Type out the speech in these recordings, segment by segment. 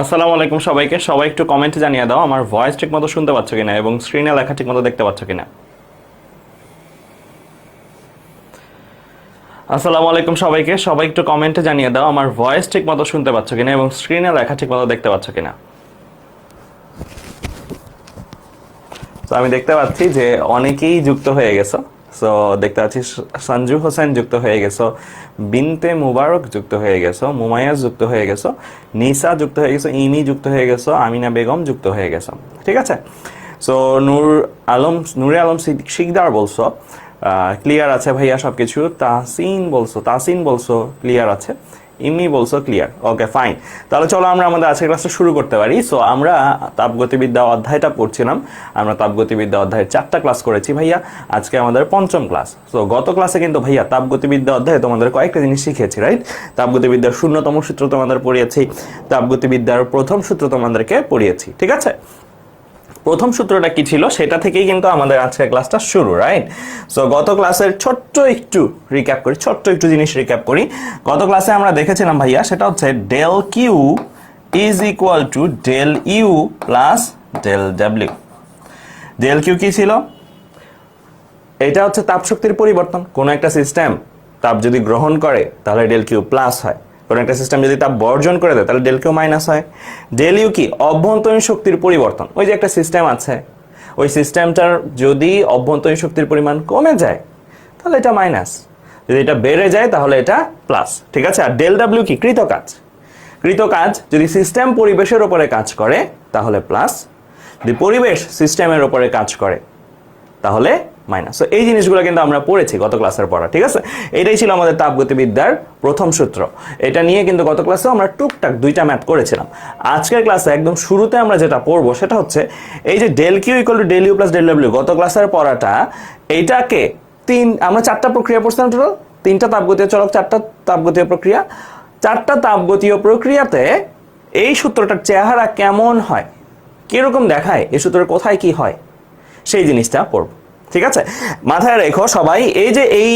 আসসালামু আলাইকুম সবাইকে। সবাই একটু কমেন্টে জানিয়ে দাও আমার ভয়েস ঠিকমতো শুনতে পাচ্ছ কিনা এবং স্ক্রিনে লেখা ঠিকমতো দেখতে পাচ্ছ কিনা। আসসালামু আলাইকুম সবাইকে। সবাই একটু কমেন্টে জানিয়ে দাও আমার ভয়েস ঠিকমতো শুনতে পাচ্ছ কিনা এবং স্ক্রিনে লেখা ঠিকমতো দেখতে পাচ্ছ কিনা। তো আমি দেখতে পাচ্ছি যে অনেকেই যুক্ত হয়ে গেছো। সো দেখতে পাচ্ছি সঞ্জু হোসেন যুক্ত হয়ে গেছো, বিনতে মুবারক যুক্ত হয়ে গেছো, মুমাইয়াজ যুক্ত হয়ে গেছো, নিসা যুক্ত হয়ে গেছো, ইমি যুক্ত হয়ে গেছো, আমিনা বেগম যুক্ত হয়ে গেছো। ঠিক আছে। সো নুরে আলম শিকদার বলছো ক্লিয়ার আছে ভাইয়া সবকিছু। তাসিন বলছো ক্লিয়ার আছে। ইমনি বলছো ক্লিয়ার। Okay fine. তাহলে চলো আমরা আমাদের আজকের ক্লাসটা শুরু করতে পারি। সো আমরা তাপগতিবিদ্যা অধ্যায়টা পড়ছিলাম। আমরা তাপগতিবিদ্যা অধ্যায়ের 4টা ক্লাস করেছি ভাইয়া। আজকে আমাদের 5ম ক্লাস। সো গত ক্লাসে কিন্তু ভাইয়া তাপগতিবিদ্যা অধ্যায়ে তোমাদের কয়েকটা জিনিস শিখেছি, রাইট? তাপগতিবিদ্যার 0তম সূত্র তোমাদের পড়িয়েছি, তাপগতিবিদ্যার প্রথম সূত্র তোমাদেরকে পড়িয়েছি। ঠিক আছে। প্রথম সূত্রটা কি ছিল সেটা থেকেই কিন্তু আমাদের আজকের ক্লাসটা শুরু, রাইট? সো গত ক্লাসের ছোট্ট একটু জিনিস রিক্যাপ করি। গত ক্লাসে আমরা দেখেছিলাম ভাইয়া, সেটা হচ্ছে del Q is equal to del U plus del W. Del Q কি ছিল? এটা হচ্ছে তাপ শক্তির পরিবর্তন। কোন একটা সিস্টেম তাপ যদি গ্রহণ করে তাহলে ডেল কিউ প্লাস হয়, কোন একটা সিস্টেম যদি তাপ বর্জন করে দেয় তাহলে ডেল কিউ মাইনাস হয়। ডেল ইউ কি? অভ্যন্তরীণ শক্তির পরিবর্তন। ওই যে একটা সিস্টেম আছে, ওই সিস্টেমটার যদি অভ্যন্তরীণ শক্তির পরিমাণ কমে যায় তাহলে এটা মাইনাস, যদি এটা বেড়ে যায় তাহলে এটা প্লাস। ঠিক আছে। আর ডেল ডাব্লিউ কি? কৃতকাজ। কৃতকাজ যদি সিস্টেম পরিবেশের উপরে কাজ করে তাহলে প্লাস, যদি পরিবেশ সিস্টেমের উপরে কাজ করে তাহলে মাইনাস। এই জিনিসগুলো কিন্তু আমরা পড়েছি গত ক্লাসের পড়া। ঠিক আছে। এটাই ছিল আমাদের তাপগতিবিদ্যার প্রথম সূত্র। এটা নিয়ে কিন্তু গত ক্লাসে আমরা টুকটাক 2টা ম্যাথ করেছিলাম। আজকের ক্লাসে একদম শুরুতে আমরা যেটা পড়বো সেটা হচ্ছে এই যে del Q equal to del U plus del W. গত ক্লাসের পড়াটা এইটাকে আমরা 4টা প্রক্রিয়া পড়ছিলাম টোটাল। 3টা তাপগতীয় চলক, 4টা তাপগতীয় প্রক্রিয়া। 4টা তাপগতীয় প্রক্রিয়াতে এই সূত্রটার চেহারা কেমন হয়, কিরকম দেখায়, এই সূত্রের কোথায় কি হয়, সেই জিনিসটা পড়ব। ঠিক আছে। মাথায় রেখো সবাই, এই যে এই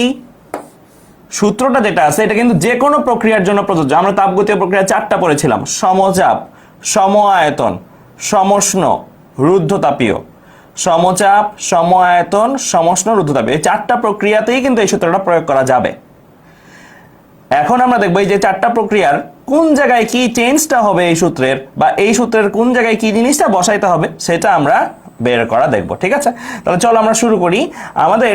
সূত্রটা যেটা আছে এটা কিন্তু যে কোনো প্রক্রিয়ার জন্য প্রযোজ্য। আমরা তাপগতীয় প্রক্রিয়া 4টা পড়েছিলাম: সমচাপ, সম আয়তন, সমষ্ণ, রুদ্ধতাপীয়। সমচাপ, সম আয়তন, সমষ্ণ, রুদ্ধতাপীয়, এই 4টা প্রক্রিয়াতেই কিন্তু এই সূত্রটা প্রয়োগ করা যাবে। এখন আমরা দেখবো এই যে 4টা প্রক্রিয়ার কোন জায়গায় কি চেঞ্জটা হবে এই সূত্রের, বা এই সূত্রের কোন জায়গায় কি জিনিসটা বসাইতে হবে সেটা আমরা বের করা দেখবো। ঠিক আছে। তাহলে চলো আমরা শুরু করি আমাদের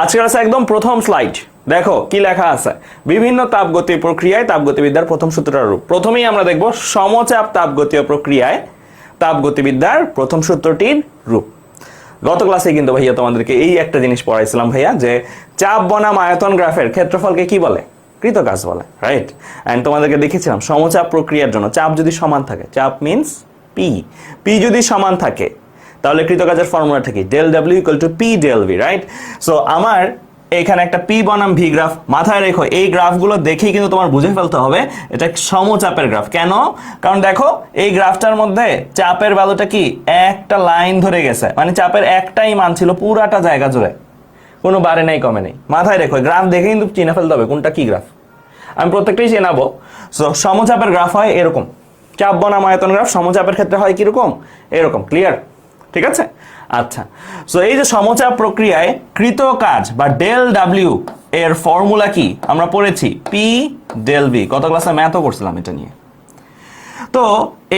আজকের আছে একদম প্রথম স্লাইড। দেখো কি লেখা আছে। বিভিন্ন তাপগতীয় প্রক্রিয়ায় তাপগতিবিদ্যার প্রথম সূত্রটার রূপ। প্রথমেই আমরা দেখব সমচাপ তাপগতীয় প্রক্রিয়ায় তাপগতিবিদ্যার প্রথম সূত্রটির রূপ। গত ক্লাসে কিন্তু ভাইয়া তোমাদেরকে এই একটা জিনিস পড়াইছিলাম ভাইয়া, যে চাপ বনাম আয়তন গ্রাফের ক্ষেত্রফলকে কি বলে? কৃতকাজ বলে, রাইট? এন্ড তোমাদেরকে দেখেছিলাম সমচাপ প্রক্রিয়ার জন্য চাপ যদি সমান থাকে, চাপ মিন্স পি যদি সমান থাকে তাহলে কৃতকাজের ফর্মুলাটা কি? Del W equal to P del V, right? So আমার এখানে একটা পি বনাম ভি গ্রাফ। মাথায় রেখো এই গ্রাফগুলো দেখেই কিন্তু তোমার বুঝে ফেলতে হবে এটা সমচাপের গ্রাফ। কেন? কারণ দেখো এই গ্রাফটার মধ্যে চাপের ভ্যালুটা কি? একটা লাইন ধরে গেছে, মানে চাপের একটাই মান ছিল পুরাটা জায়গা জুড়ে, কোনো বাড়ে নাই কমে নেই। মাথায় রেখো গ্রাফ দেখে কিন্তু চিনে ফেলতে হবে কোনটা কি গ্রাফ। আমি প্রত্যেকটাই চেনাবো। সো সমচাপের গ্রাফ হয় এরকম, চাপ বনাম আয়তন গ্রাফ সমচাপের ক্ষেত্রে হয় কিরকম? এরকম। ক্লিয়ার? ঠিক আছে। আচ্ছা, সো এই যে সমচাপ প্রক্রিয়ায় কৃত কাজ বা ডেল ডাব্লিউ এর ফর্মুলা কি আমরা পড়েছি? P del V. গত ক্লাসে ম্যাথও করছিলাম এটা নিয়ে। তো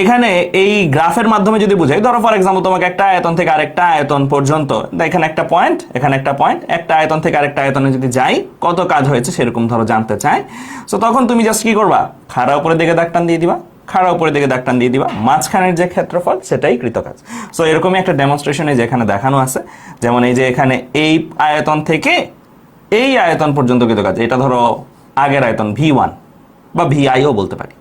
এখানে এই গ্রাফের মাধ্যমে যদি বুঝাই, ধরো ফর এক্সাম্পল তোমাকে একটা আয়তন থেকে আরেকটা আয়তন পর্যন্ত, এখানে একটা পয়েন্ট, এখানে একটা পয়েন্ট, একটা আয়তন থেকে আরেকটা আয়তনে যদি যাই কত কাজ হয়েছে সেরকম ধরো জানতে চাই। সো তখন তুমি জাস্ট কি করবা? খাড়া উপরের দিকে দাগ টান দিয়ে দিবা, খাড়া উপরের দিকে দাগ টান দিয়ে দিবা, মাঝখানের যে ক্ষেত্রফল সেটাই কৃতকাজ। সো এরকমই একটা ডেমনস্ট্রেশনে যেখানে দেখানো আছে, যেমন এই যে এখানে এই আয়তন থেকে এই আয়তন পর্যন্ত কৃতকাজ। এটা ধরো আগের আয়তন V1 বা VIও বলতে পারি।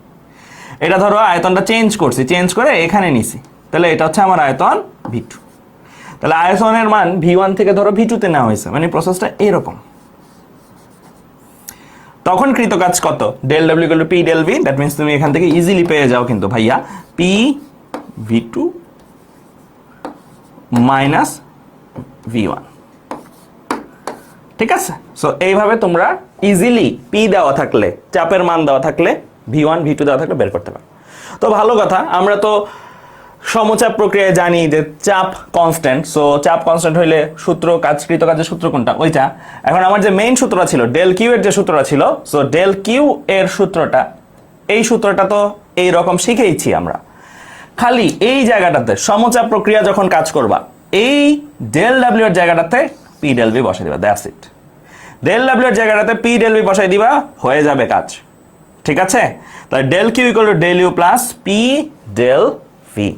এটা ধরো আয়তনটা চেঞ্জ করছি, চেঞ্জ করে এখানে নিছি, তাহলে এটা হচ্ছে আমার আয়তন V2। তাহলে আয়তনের মান V1 থেকে ধরো V2 তে নেওয়া হয়েছে, মানে প্রসেসটা এরকম। তখন কৃতকাজ কত? Del W equal to P del V. That means তুমি এখান থেকে ইজিলি পেয়ে যাও কিন্তু ভাইয়া পি V2 মাইনাস V1। ঠিক আছে। সো এইভাবে তোমরা ইজিলি পি দেওয়া থাকলে, চাপের মান দেওয়া থাকলে V1 V2 দেওয়া থাকলে বের করতে পারো। তো ভালো কথা, আমরা তো সমচাপ প্রক্রিয়ায় জানি যে চাপ কনস্ট্যান্ট, সো চাপ কনস্ট্যান্ট হইলে সূত্র কৃতকাজের সূত্র কোনটা, ওইটা। এখন আমার যে মেইন সূত্রটা ছিল ডেল কিউ এর যে সূত্রটা ছিল, সো ডেল কিউ এর সূত্রটা, এই সূত্রটা তো এই রকম শিখেইছি আমরা। খালি এই জায়গাটাতে সমচাপ প্রক্রিয়া যখন কাজ করবা, এই ডেল ডাব্লিউ এর জায়গাটাতে পি ডেল ভি বসাই দিবা, দ্যাটস ইট। ডেল ডাব্লিউ এর জায়গাটাতে পি ডেল ভি বসাই দিবা, হয়ে যাবে কাজ। ঠিক আছে, তাহলে del Q equal to del U plus P del V.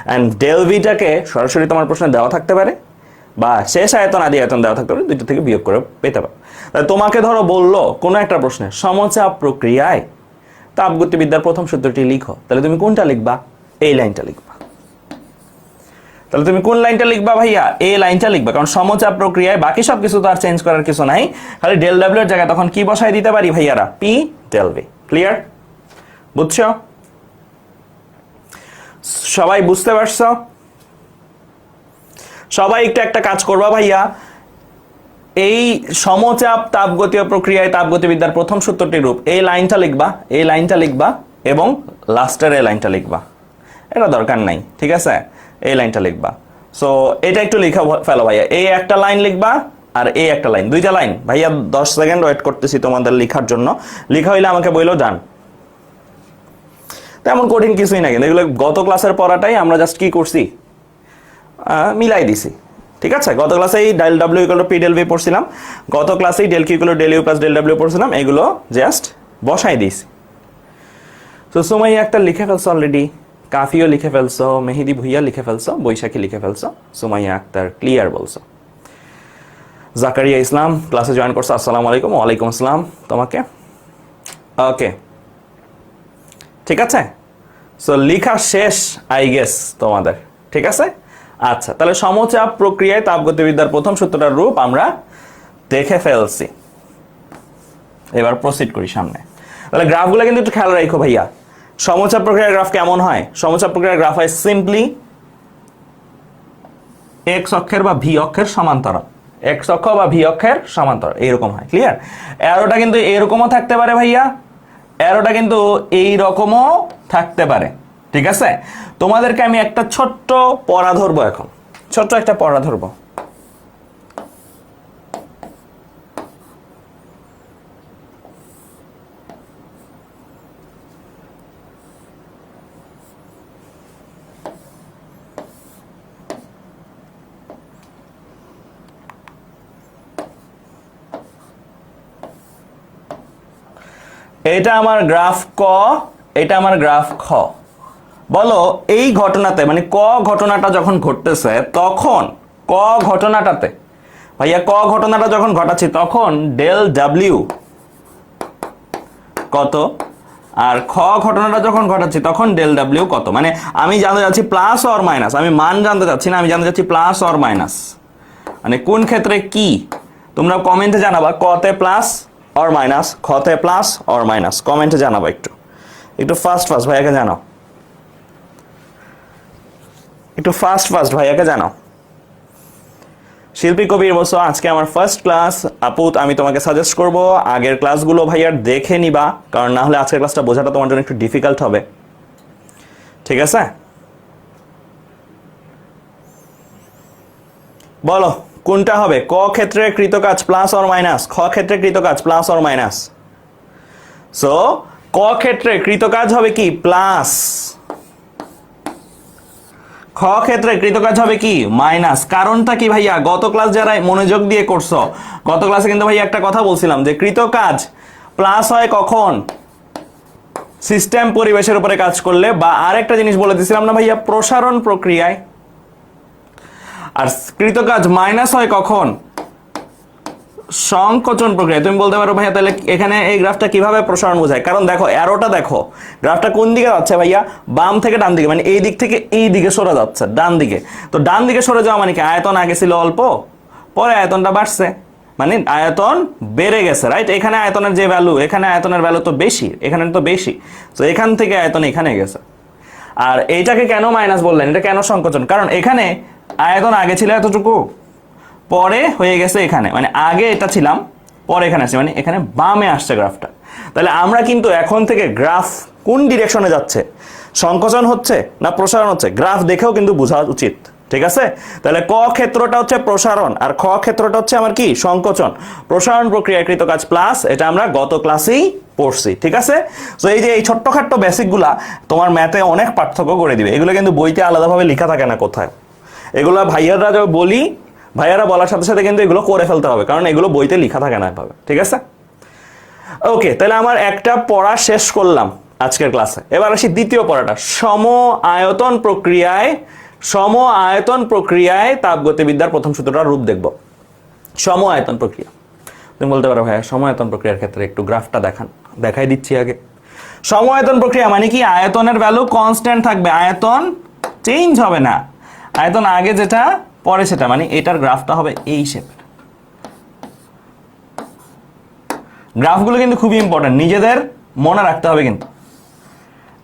And del ভিটাকে সরাসরি তোমার প্রশ্নে দেওয়া থাকতে পারে, বা শেষ আয়তন আদি আয়তন দেওয়া থাকতে পারে, দুইটা থেকে বিয়োগ করে পেতে পারো। তাহলে তোমাকে ধরো বললো কোনো একটা প্রশ্নে সমচাপ প্রক্রিয়ায় তাপগতিবিদ্যার প্রথম সূত্রটি লিখো, তাহলে তুমি কোনটা লিখবা? এই লাইনটা লিখবা। তাহলে তুমি কোন লাইনটা লিখবা ভাইয়া? এই লাইনটা লিখবা, কারণ সমচাপ প্রক্রিয়ায় বাকি সব কিছু তো আর চেঞ্জ করার কিছু নাই, খালি ডেল ডাব্লিউ এর জায়গায় তখন কি বসাই দিতে পারি ভাইয়ারা? P del V. ক্লিয়ার? বুঝছো? সবাই বুঝতে পারছো? সবাই একটু একটা কাজ করবা ভাইয়া, এই সমচাপ তাপগতীয় প্রক্রিয়ায় তাপগতিবিদ্যার প্রথম সূত্রটির রূপ, এই লাইনটা লিখবা, এই লাইনটা লিখবা, এবং লাস্টের এই লাইনটা লিখবা। এটা দরকার নাই, ঠিক আছে? এই লাইনটা লিখবা। সো এটা একটু লিখা ফেলো ভাইয়া, এই একটা লাইন লিখবা আর এই একটা লাইন, দুইটা লাইন। ভাইয়া 10 সেকেন্ড ওয়েট করতেছি তোমাদের লিখার জন্য। লিখা হইলে আমাকে বইলো ডান। তেমন কঠিন কিছুই না, কিন্তু এগুলো গত ক্লাসের পড়াটাই আমরা জাস্ট কি করছি, মিলাই দিছি। ঠিক আছে, গত ক্লাসেই del W equal to P del V পড়ছিলাম, গত ক্লাসেই del Q equal to del U plus del W পড়ছিলাম, এগুলো জাস্ট বসাই দিয়েছি। তো সুমাইয়া একটা লিখে ফেলছো অলরেডি, কাফিও লিখে ফেলছো, মেহেদি ভুইয়া লিখে ফেলছো, বৈশাখী লিখে ফেলছো, সুমাইয়া আক্তার ক্লিয়ার বলছো। জাকারিয়া ইসলাম ক্লাসে জয়েন করছো, আসসালামু আলাইকুম। ওয়ালাইকুম আসসালাম তোমাকে। ওকে, ঠিক আছে। সো লিখা শেষ আই গেস তোমাদের, ঠিক আছে? আচ্ছা, তাহলে সমচাপ প্রক্রিয়ায় তাপগতিবিদ্যার প্রথম সূত্রটার রূপ আমরা দেখে ফেলছি। এবার প্রসিড করি সামনে। তাহলে গ্রাফগুলো কিন্তু একটু খেয়াল রাখো ভাইয়া। সমচাপ প্রক্রিয়ার গ্রাফ কেমন হয়? সমচাপ প্রক্রিয়ার গ্রাফ হয় সিম্পলি এক্স অক্ষের বা ভি অক্ষের সমান্তরাল, এক্স অক্ষ বা ভি অক্ষের সমান্তরাল, এইরকম হয়। ক্লিয়ার? অ্যারোটা কিন্তু এরকমও থাকতে পারে ভাইয়া, অ্যারোটা কিন্তু এই রকমও থাকতে পারে। ঠিক আছে, তোমাদেরকে আমি একটা ছোট্ট পড়া ধরবো, এখন ছোট্ট একটা পড়া ধরবো। এটা আমার গ্রাফ ক, এটা আমার গ্রাফ খ। বলো এই ঘটনাতে, মানে ক ঘটনাটা যখন ঘটতেছে তখন, ক ঘটনাটাতে ভাইয়া, ক ঘটনাটা যখন ঘটাচ্ছি তখন ডেল ডাব্লিউ কত, আর খ ঘটনাটা যখন ঘটাচ্ছি তখন ডেল ডাব্লিউ কত। মানে আমি জানতে চাচ্ছি প্লাস অর মাইনাস, আমি মান জানতে চাচ্ছি না, আমি জানতে চাচ্ছি প্লাস অর মাইনাস, মানে কোন ক্ষেত্রে কি। তোমরা কমেন্টে জানাবা, কতে প্লাস অর মাইনাস, খতে প্লাস অর মাইনাস, কমেন্টে জানাবা। একটু একটু ফাস্ট ফাস্ট ভাইয়াকে জানাও, একটু ফাস্ট ফাস্ট ভাইয়াকে জানাও। শিল্পী কবির বলছো আজকে আমার ফার্স্ট ক্লাস আপু, আমি তোমাকে সাজেস্ট করব আগের ক্লাসগুলো ভাইয়ার দেখে নিবা, কারণ না হলে আজকের ক্লাসটা বোঝাটা তোমার জন্য একটু ডিফিকাল্ট হবে। ঠিক আছে, বলো কোনটা হবে? ক ক্ষেত্রে কৃতকাজ প্লাস অর মাইনাস, খ ক্ষেত্রে কৃতকাজ প্লাস অর মাইনাস। সো ক ক্ষেত্রে কৃতকাজ হবে কি? প্লাস। খ ক্ষেত্রে কৃতকাজ হবে কি? মাইনাস। কারণটা কি ভাইয়া? গত ক্লাস যারা মনোযোগ দিয়ে করছো, গত ক্লাসে কিন্তু ভাইয়া একটা কথা বলছিলাম যে কৃতকাজ প্লাস হয় কখন? সিস্টেম পরিবেশের উপরে কাজ করলে, বা আরেকটা জিনিস বলে দিয়েছিলাম না ভাইয়া, প্রসারণ প্রক্রিয়ায়। আর কৃতকাজ মাইনাস হয় কখন? সংকোচন প্রক্রিয়া। তুমি বলতে পারো ভাইয়া তাহলে এখানে এই গ্রাফটা কিভাবে প্রসারণ বোঝায়? কারণ দেখো অ্যারোটা দেখো, গ্রাফটা কোন দিকে যাচ্ছে ভাইয়া? বাম থেকে ডান দিকে, মানে এই দিক থেকে এই দিকে সরে যাচ্ছে ডান দিকে। তো ডান দিকে সরে যাওয়া মানে কি? আয়তন আগে ছিল অল্প, পরে আয়তনটা বাড়ছে, মানে আয়তন বেড়ে গেছে, রাইট? এখানে আয়তনের যে ভ্যালু, এখানে আয়তনের ভ্যালু তো বেশি, এখানে তো বেশি। তো এখান থেকে আয়তন এখানে গেছে। আর এইটাকে কেন মাইনাস বললেন? এটা কেন সংকোচন? কারণ এখানে আয়তন আগে ছিল এতটুকু, পরে হয়ে গেছে এখানে, মানে আগে এটা ছিলাম, পরে এখানে আসছে, মানে এখানে বামে আসছে গ্রাফটা। তাহলে আমরা কিন্তু এখন থেকে গ্রাফ কোন ডিরেকশনে যাচ্ছে, সংকোচন হচ্ছে না প্রসারণ হচ্ছে, গ্রাফ দেখেও কিন্তু বোঝা উচিত। ঠিক আছে, তাহলে ক ক্ষেত্রটা হচ্ছে প্রসারণ আর খ ক্ষেত্রটা হচ্ছে আমার কি সংকোচন। প্রসারণ প্রক্রিয়াকৃত কাজ প্লাস, এটা আমরা গত ক্লাসেই পড়ছি। ঠিক আছে, তো এই যে এই ছোট্টখাট্ট বেসিকগুলা তোমার ম্যাথে অনেক পার্থক্য করে দিবে। এগুলো কিন্তু বইতে আলাদাভাবে লেখা থাকে না কোথায়, এগুলো ভাইয়ারা যখন বলি, ভাইয়ারা বলার সাথে সাথে কিন্তু এগুলো করে ফেলতে হবে, কারণ এগুলো বইতে লেখা থাকে না এভাবে। ঠিক আছে, ওকে, তাহলে আমার একটা পড়া শেষ করলাম আজকের ক্লাসে। এবার আসি দ্বিতীয় পড়াটা, সম আয়তন প্রক্রিয়ায় তাপগতিবিদ্যার প্রথম সূত্রটার রূপ দেখব। সম আয়তন প্রক্রিয়া, তুমি বলতে পারো ভাইয়া সম আয়তন প্রক্রিয়ার ক্ষেত্রে একটু গ্রাফটা দেখাই দিচ্ছি আগে। সম আয়তন প্রক্রিয়া মানে কি, আয়তনের ভ্যালু কনস্ট্যান্ট থাকবে, আয়তন চেঞ্জ হবে না, আয়তন আগে যেটা পরে সেটা, মানে এটার গ্রাফটা হবে এই শেপের। গ্রাফগুলো কিন্তু খুবই ইম্পর্টেন্ট, নিজেদের মনে রাখতে হবে কিন্তু।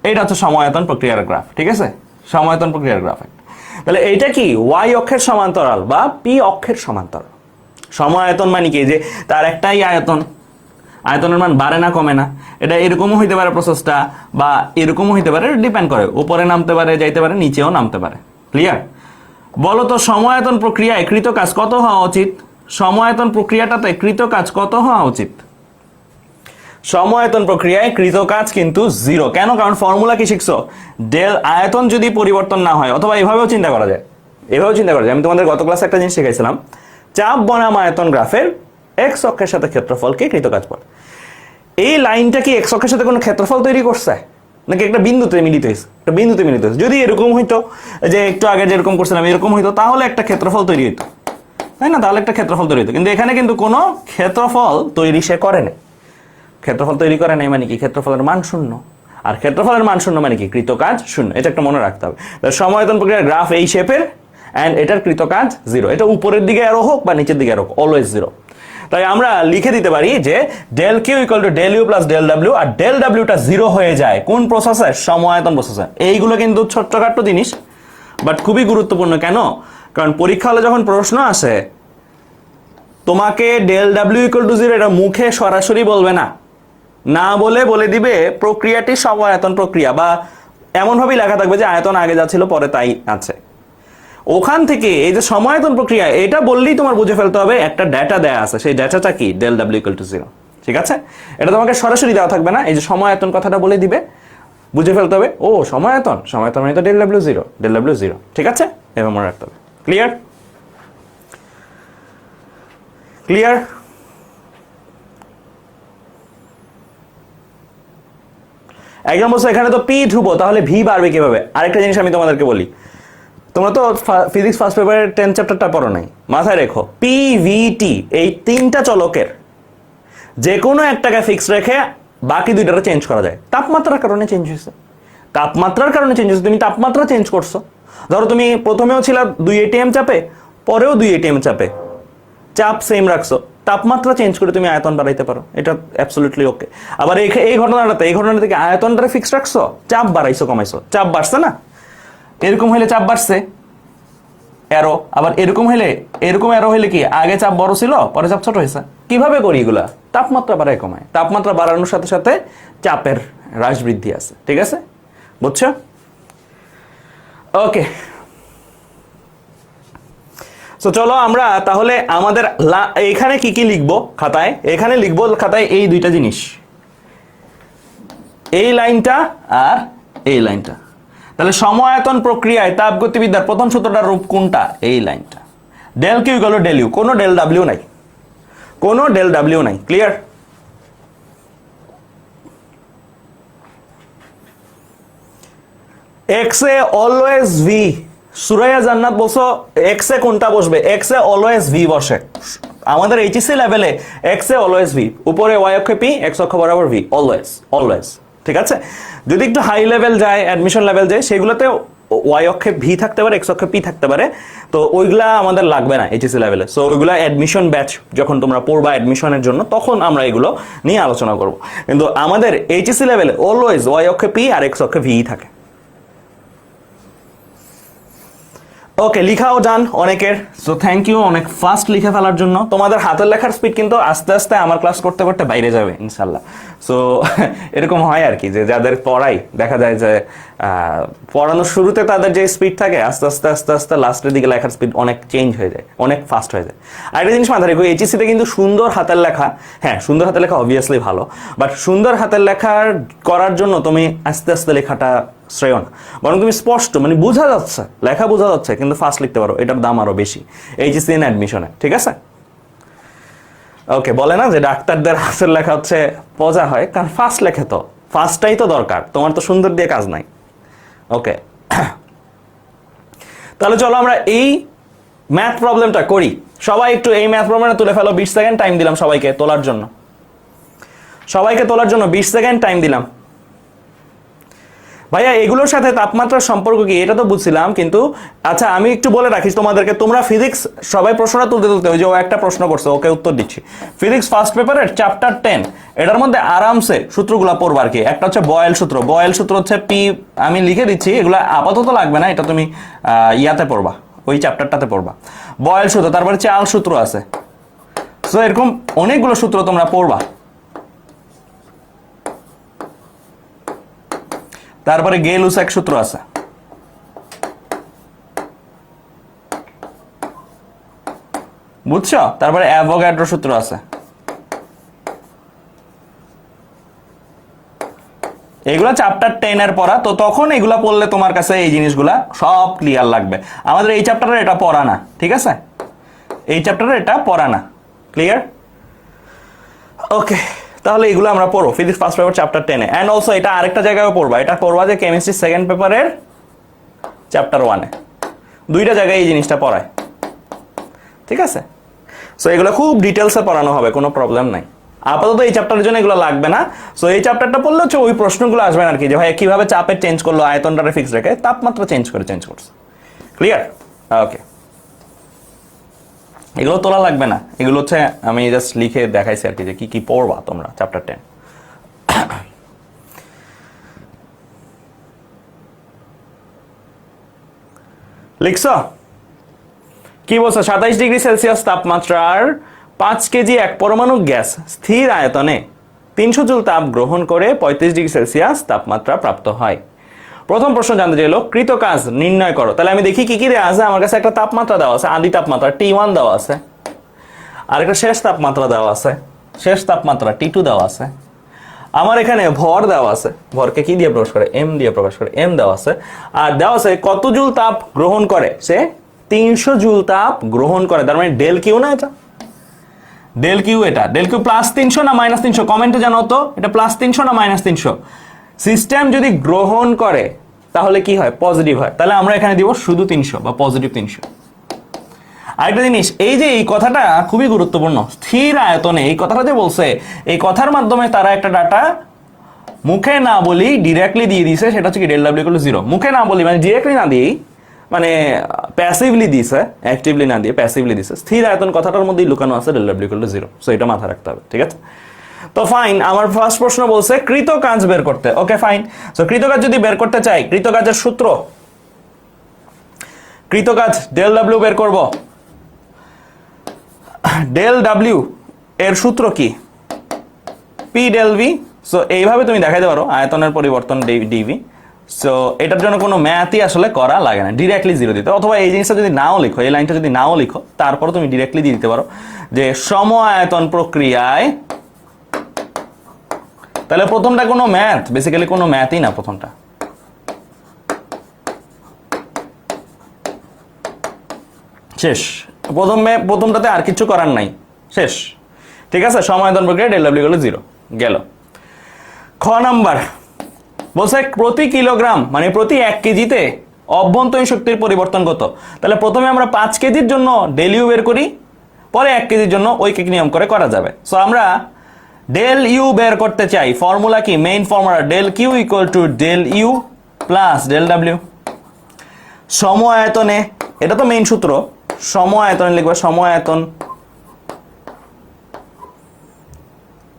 এইটা হচ্ছে সমায়তন প্রক্রিয়ার গ্রাফ। ঠিক আছে, সমায়তন প্রক্রিয়ার গ্রাফ। তাহলে এইটা কি, ওয়াই অক্ষের সমান্তরাল বা পি অক্ষের সমান্তরাল। সমায়তন মানে কি, যে তার একটাই আয়তন, আয়তনের মান বাড়ে না কমে না। এটা এরকমও হইতে পারে প্রসেসটা, বা এরকমও হইতে পারে, ডিপেন্ড করে, উপরে নামতে পারে, যাইতে পারে, নিচেও নামতে পারে। ক্লিয়ার? বলো তো সমায়তন প্রক্রিয়ায় কৃত কাজ কত হওয়া উচিত? সমায়তন প্রক্রিয়াটাতে কৃত কাজ কত হওয়া উচিত? সমায়তন প্রক্রিয়ায় কৃত কাজ কিন্তু 0। কেন? কারণ ফর্মুলা কি শিখছো, ডেল আয়তন যদি পরিবর্তন না হয়, অথবা এভাবেও চিন্তা করা যায়, আমি তোমাদের গত ক্লাসে একটা জিনিস শিখাইছিলাম, চাপ বনাম আয়তন গ্রাফের এক্স অক্ষের সাথে ক্ষেত্রফলকে কৃত কাজ বলে। এই লাইনটা কি এক্স অক্ষের সাথে কোনো ক্ষেত্রফল তৈরি করছে, নাকি একটা বিন্দুতে মিলিত হয়েছে? একটা বিন্দুতে মিলিত হয়েছে। যদি এরকম হইতো, যে একটু আগে যেরকম করছিলাম এরকম হইতো, তাহলে একটা ক্ষেত্রফল তৈরি হইতো, তাই না? তাহলে একটা ক্ষেত্রফল তৈরি হইতো। কিন্তু এখানে কিন্তু কোনো ক্ষেত্রফল তৈরি সে করে নাই। ক্ষেত্রফল তৈরি করে নাই মানে কি, ক্ষেত্রফলের মান 0। আর ক্ষেত্রফলের মান 0 মানে কি, কৃত কাজ 0। এটা একটা মনে রাখতে হবে। সমায়তন প্রক্রিয়ার গ্রাফ এই শেপের, এন্ড এটার কৃত কাজ 0। এটা উপরের দিকে অ্যারো হোক বা নিচের দিকে অ্যারো হোক, অলওয়েজ 0। তাই আমরা লিখে দিতে পারি যে del Q equal to del U plus del W, আর ডেল ডাব্লিউটা 0 হয়ে যায় কোন প্রসেসে, সমায়তন প্রসেসে। এইগুলো কিন্তু ছোট্টখাট্ট জিনিস, বাট খুবই গুরুত্বপূর্ণ। কেন? কারণ পরীক্ষা হলে যখন প্রশ্ন আসে, তোমাকে ডেল ডাব্লিউ ইকুয়াল টু 0 এটা মুখে সরাসরি বলবে না, না বলে দিবে প্রক্রিয়াটি সমায়তন প্রক্রিয়া, বা এমনভাবেই লেখা থাকবে যে আয়তন আগে যা ছিল পরে তাই আছে। ওখান থেকে এই যে সমায়তন প্রক্রিয়া, এটা বললেই তোমার বুঝে ফেলতে হবে একটা ডেটা দেয়া আছে, সেই ডেটাটা কি, ডেল ডাব্লিউ ইকুয়াল টু 0। ঠিক আছে, এটা তোমাকে সরাসরি দেওয়া থাকবে না, এই যে সমায়তন কথাটা বলে দিবে, বুঝে ফেলতে হবে ও সমায়তন মানে তো ডেল ডাব্লিউ 0। ঠিক আছে, এবার মনে রাখতে হবে। ক্লিয়ার? একজন বলছে এখানে তো পি ধ্রুব, তাহলে ভি বাড়বে কিভাবে? আরেকটা জিনিস আমি তোমাদেরকে বলি, তোমরা তো ফিজিক্স ফার্স্ট পেপারের 10 চ্যাপ্টারটা পড়ো নাই, মাথায় রেখো, পি ভি টি এই 3টা চলকের যে কোনো একটাকে ফিক্স রেখে বাকি 2টাকে চেঞ্জ করা যায়। তাপমাত্রার কারণে চেঞ্জ হয়েছে, তুমি তাপমাত্রা চেঞ্জ করছো। ধরো তুমি প্রথমেও ছিল 2 ATM চাপে, পরেও 2 ATM চাপে, চাপ সেম রাখছো, তাপমাত্রা চেঞ্জ করে তুমি আয়তন বাড়াইতে পারো, এটা অ্যাবসলিউটলি ওকে। আবার এই ঘটনাটা থেকে আয়তনটা ফিক্স রাখছো, চাপ বাড়াইছো কমাইছো, চাপ বাড়ছে না, এরকম হইলে চাপ বাড়ছে অ্যারো, আবার এরকম অ্যারো হইলে কি, আগে চাপ বড় ছিল পরে চাপ ছোট হয়েছে। কিভাবে করি এগুলা? তাপমাত্রা বাড়ায় কমায়, তাপমাত্রা বাড়ানোর সাথে সাথে চাপের হ্রাস বৃদ্ধি আছে। ঠিক আছে, বুঝছো? ওকে, তো চলো আমরা তাহলে আমাদের এখানে কি কি লিখবো খাতায়, এই 2টা জিনিস, এই লাইনটা আর এই লাইনটা। তাহলে সমায়তন প্রক্রিয়ায় তাপগতিবিদ্যার প্রথম সূত্রটার রূপ কোনটা? এই লাইনটা, del Q equal to del U, কোনো ডেল ডাব্লিউ নাই, ক্লিয়ার? এক্স এ অলওয়েজ ভি, সুরাইয়া জান্নাত বলছো এক্স এ কোনটা বসবে, এক্স এ অলওয়েজ ভি বসে। আমাদের এইচএসসি লেভেলে এক্স এ অলওয়েজ ভি, উপরে ওয়াই অক্ষে পি, এক্স অক্ষ বরাবর ভি, অলওয়েজ। ঠিক আছে, যদি একটু হাই লেভেল যায়, অ্যাডমিশন লেভেল যায়, সেগুলোতে ওয়াই অক্ষে ভি থাকতে পারে, এক্স অক্ষে পি থাকতে পারে, তো ওইগুলা আমাদের লাগবে না এইচএসসি লেভেলে। সো ওইগুলা অ্যাডমিশন ব্যাচ যখন তোমরা পড়বা অ্যাডমিশনের জন্য, তখন আমরা এগুলো নিয়ে আলোচনা করব। কিন্তু আমাদের এইচএসসি লেভেলে অলওয়েজ ওয়াই অক্ষে পি আর এক্স অক্ষে ভি থাকে। ওকে, লিখাও যান অনেকের, সো থ্যাংক ইউ অনেক ফাস্ট লিখে ফেলার জন্য। তোমাদের হাতের লেখার স্পিড কিন্তু আস্তে আস্তে আমার ক্লাস করতে করতে বাইরে যাবে ইনশাল্লাহ। সো এরকম হয় আর কি, যে যাদের পড়াই দেখা যায় যে পড়ানোর শুরুতে তাদের যে স্পিড থাকে আস্তে আস্তে আস্তে আস্তে লাস্টের দিকে লেখার স্পিড অনেক চেঞ্জ হয়ে যায়, অনেক ফাস্ট হয়ে যায়। আর একটা জিনিস মাথায় রেখো, এইচএসসিতে কিন্তু সুন্দর হাতের লেখা, হ্যাঁ সুন্দর হাতের লেখা অবভিয়াসলি ভালো, বাট সুন্দর হাতের লেখার করার জন্য তুমি আস্তে আস্তে লেখাটা শ্রেয় না, বরং তুমি স্পষ্ট মানে বোঝা যাচ্ছে, লেখা বোঝা যাচ্ছে কিন্তু ফাস্ট লিখতে পারো, এটার দাম আরো বেশি এইচএসসি এন অ্যাডমিশনে, ঠিক আছে? ওকে, বলে না যে ডাক্তারদের হাতের লেখা হচ্ছে পজা হয়, কারণ ফাস্ট লেখে, তো ফাস্টটাই তো দরকার, তোমার তো সুন্দর দিয়ে কাজ নাই। ওকে, তাহলে চলো আমরা এই ম্যাথ প্রবলেমটা করি। সবাই একটু এই ম্যাথ প্রবলেমটা তুলে ফেলো, 20 সেকেন্ড টাইম দিলাম সবাইকে তোলার জন্য, সবাইকে তোলার জন্য 20 সেকেন্ড টাইম দিলাম। ভাইয়া এগুলোর সাথে তাপমাত্রার সম্পর্ক কি, এটা তো বুঝছিলাম, কিন্তু আচ্ছা আমি একটু বলে রাখিস তোমাদেরকে, তোমরা ফিজিক্স সবাই প্রশ্নটা তুলতে তুলতে, ওই যে ও একটা প্রশ্ন করছে ওকে উত্তর দিচ্ছি। ফিজিক্স ফার্স্ট পেপারের চ্যাপ্টার 10, এটার মধ্যে আরামসে সূত্রগুলো পড়বা আর কি। একটা হচ্ছে বয়েল সূত্র, বয়েল সূত্র হচ্ছে পি, আমি লিখে দিচ্ছি, এগুলো আপাতত লাগবে না, এটা তুমি ইয়াতে পড়বা, ওই চ্যাপ্টারটাতে পড়বা বয়েল সূত্র। তারপরে চাল সূত্র আছে, সো এরকম অনেকগুলো সূত্র তোমরা পড়বা। তারপরে গেলুসেক সূত্র আছে, বুঝছো? তারপরে অ্যাভোগাড্রো সূত্র আছে। এগুলা চ্যাপ্টার 10 এর পড়া, তো তখন এগুলা পড়লে তোমার কাছে এই জিনিসগুলা সব ক্লিয়ার লাগবে। আমাদের এই চ্যাপ্টারে এটা পড়া না, ঠিক আছে? এই চ্যাপ্টারে এটা পড়া না, ক্লিয়ার? ওকে, তাহলে এগুলো আমরা পড়বো physics first paper chapter 10 A. And also এটা আরেকটা জায়গায় পড়বা, এটা পড়বা যে কেমিস্ট্রি সেকেন্ড পেপারের চ্যাপ্টার 1 এ, দুইটা জায়গায় এই জিনিসটা পড়ায়, ঠিক আছে? সো এগুলো খুব ডিটেলসে পড়ানো হবে, কোনো প্রবলেম নাই। আপাতত এই চ্যাপ্টারের জন্য এগুলো লাগবে না। সো এই চ্যাপ্টারটা পড়লে হচ্ছে ওই প্রশ্নগুলো আসবে আর কি, যে ভাই কিভাবে চাপের চেঞ্জ করলো, আয়তনটারে ফিক্স রেখে তাপমাত্রা চেঞ্জ করছে, ক্লিয়ার? ওকে, এগুলো তোলা লাগবে না, এগুলো হচ্ছে আমি জাস্ট লিখে দেখাইছি আর কি, যে কি কি পড়বা তোমরা চ্যাপ্টার 10। লিখছ কি বলছো? 27°C তাপমাত্রার 5 কেজি এক পরমাণু গ্যাস স্থির আয়তনে 300 জুল তাপ গ্রহণ করে 35°C তাপমাত্রা প্রাপ্ত হয়। প্রথম প্রশ্ন জানতে চাইলো কৃত কাজ নির্ণয় করো। তাহলে আমি দেখি কি কি দেওয়া আছে। আমার কাছে একটা তাপমাত্রা দেওয়া আছে, আদি তাপমাত্রা T1 দেওয়া আছে, আর একটা শেষ তাপমাত্রা দেওয়া আছে, শেষ তাপমাত্রা T2 দেওয়া আছে। আমার এখানে ভর দেওয়া আছে, ভরকে কি দিয়ে প্রকাশ করে? এম দিয়ে প্রকাশ করে, এম দেওয়া আছে। আর দেওয়া আছে কত জুল তাপ গ্রহণ করে, সে 300 জুল তাপ গ্রহণ করে। তার মানে ডেল কিউ না, এটা ডেল কিউ, এটা ডেল কিউ প্লাস 300 না মাইনাস 300, কমেন্টে জানাও তো এটা প্লাস 300 না মাইনাস 300। সিস্টেম যদি গ্রহণ করে তাহলে কি হয়? পজিটিভ হয়। তাহলে আমরা এখানে দিব শুধু 300 বা পজিটিভ 300। আরেকটা জিনিস, এই যে এই কথাটা খুবই গুরুত্বপূর্ণ, স্থির আয়তনে, এই কথাটা যে বলছে, এই কথার মাধ্যমে তারা একটা ডাটা মুখে না বলি ডিরেক্টলি দিয়ে দিছে, সেটা হচ্ছে কি ডেল ডাব্লিউ ইকুয়াল টু 0। মুখে না বলি মানে ডিরেক্টলি না দিয়েই, মানে প্যাসিভলি দিছে, অ্যাক্টিভলি না দিয়ে প্যাসিভলি দিছে। স্থির আয়তন কথাটার মধ্যেই লুকানো আছে del W equal to 0। So এটা মাথায় রাখতে হবে, ঠিক আছে? তো ফাইন, আমার ফার্স্ট প্রশ্ন বলছে কৃত কাজ বের করতে। ওকে ফাইন, সো কৃত কাজ যদি বের করতে চাই, কৃত কাজের সূত্র, কৃত কাজ ডেল ডাব্লিউ বের করব। ডেল ডাব্লিউ এর সূত্র কি? P del V. সো এইভাবে তুমি দেখাইতে পারো আয়তনের পরিবর্তন ডিভি। সো এটার জন্য কোনো ম্যাথই আসলে করা লাগে না, ডিরেক্টলি 0 দিতে। অথবা এই জিনিসটা যদি নাও লিখো, এই লাইনটা যদি নাও লিখো, তারপর তুমি ডিরেক্টলি দিয়ে দিতে পারো যে সম আয়তন প্রক্রিয়ায়। তাহলে প্রথমটা কোনো ম্যাথ, বেসিক্যালি কোনো ম্যাথই না প্রথমটা। শেষ, প্রথমটাতে আর কিছু করার নাই, শেষ, ঠিক আছে? সম আয়তন প্রক্রিয়া ডেল ডাব্লিউ ইকুয়াল টু 0 গেল। খ নাম্বার বলছে প্রতি কিলোগ্রাম মানে প্রতি 1 কেজিতে অভ্যন্তরীণ শক্তির পরিবর্তন কত? তাহলে প্রথমে আমরা 5 কেজির জন্য ডেল ইউ বের করি, পরে 1 কেজির জন্য ঐকিক নিয়ম করে করা যাবে। সো আমরা ডেল ইউ বের করতে চাই, ফর্মুলা কি? Main formula del Q equal to del U plus del W. সম আয়তনে, এটা তো মেইন সূত্র, সম আয়তনে লিখবে সম আয়তন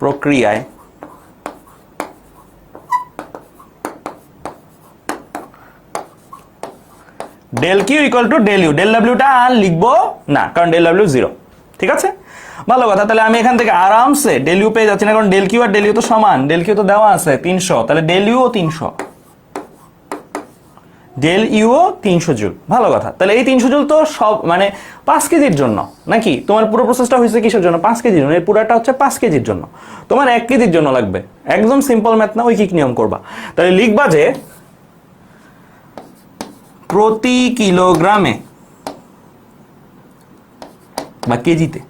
প্রক্রিয়ায় del Q equal to del U, del ডাব্লিউটা আর লিখবো না কারণ ডেল ডাব্লিউ 0, ঠিক আছে? ভালো কথা, তাহলে আমি এখান থেকে আরামসে ডেল ইউ পেয়ে যাচ্ছি না, কারণ ডেল কিউ আর ডেল ইউ তো সমান, ডেল কিউ তো দেওয়া আছে 300, তাহলে ডেল ইউ ও 300, ডেল ইউ ও 300 জুল। ভালো কথা, তাহলে এই 300 জুল তো সব মানে 5 কেজির জন্য নাকি? তোমার পুরো প্রসেসটা হয়েছে কিসের জন্য? 5 কেজির জন্য। এই পুরাটা হচ্ছে 5 কেজির জন্য, তোমার 1 কেজির জন্য লাগবে। একদম সিম্পল ম্যাথ না, ঐকিক নিয়ম করবা। তাহলে লিখবা যে প্রতি কিলোগ্রামে বা কেজিতে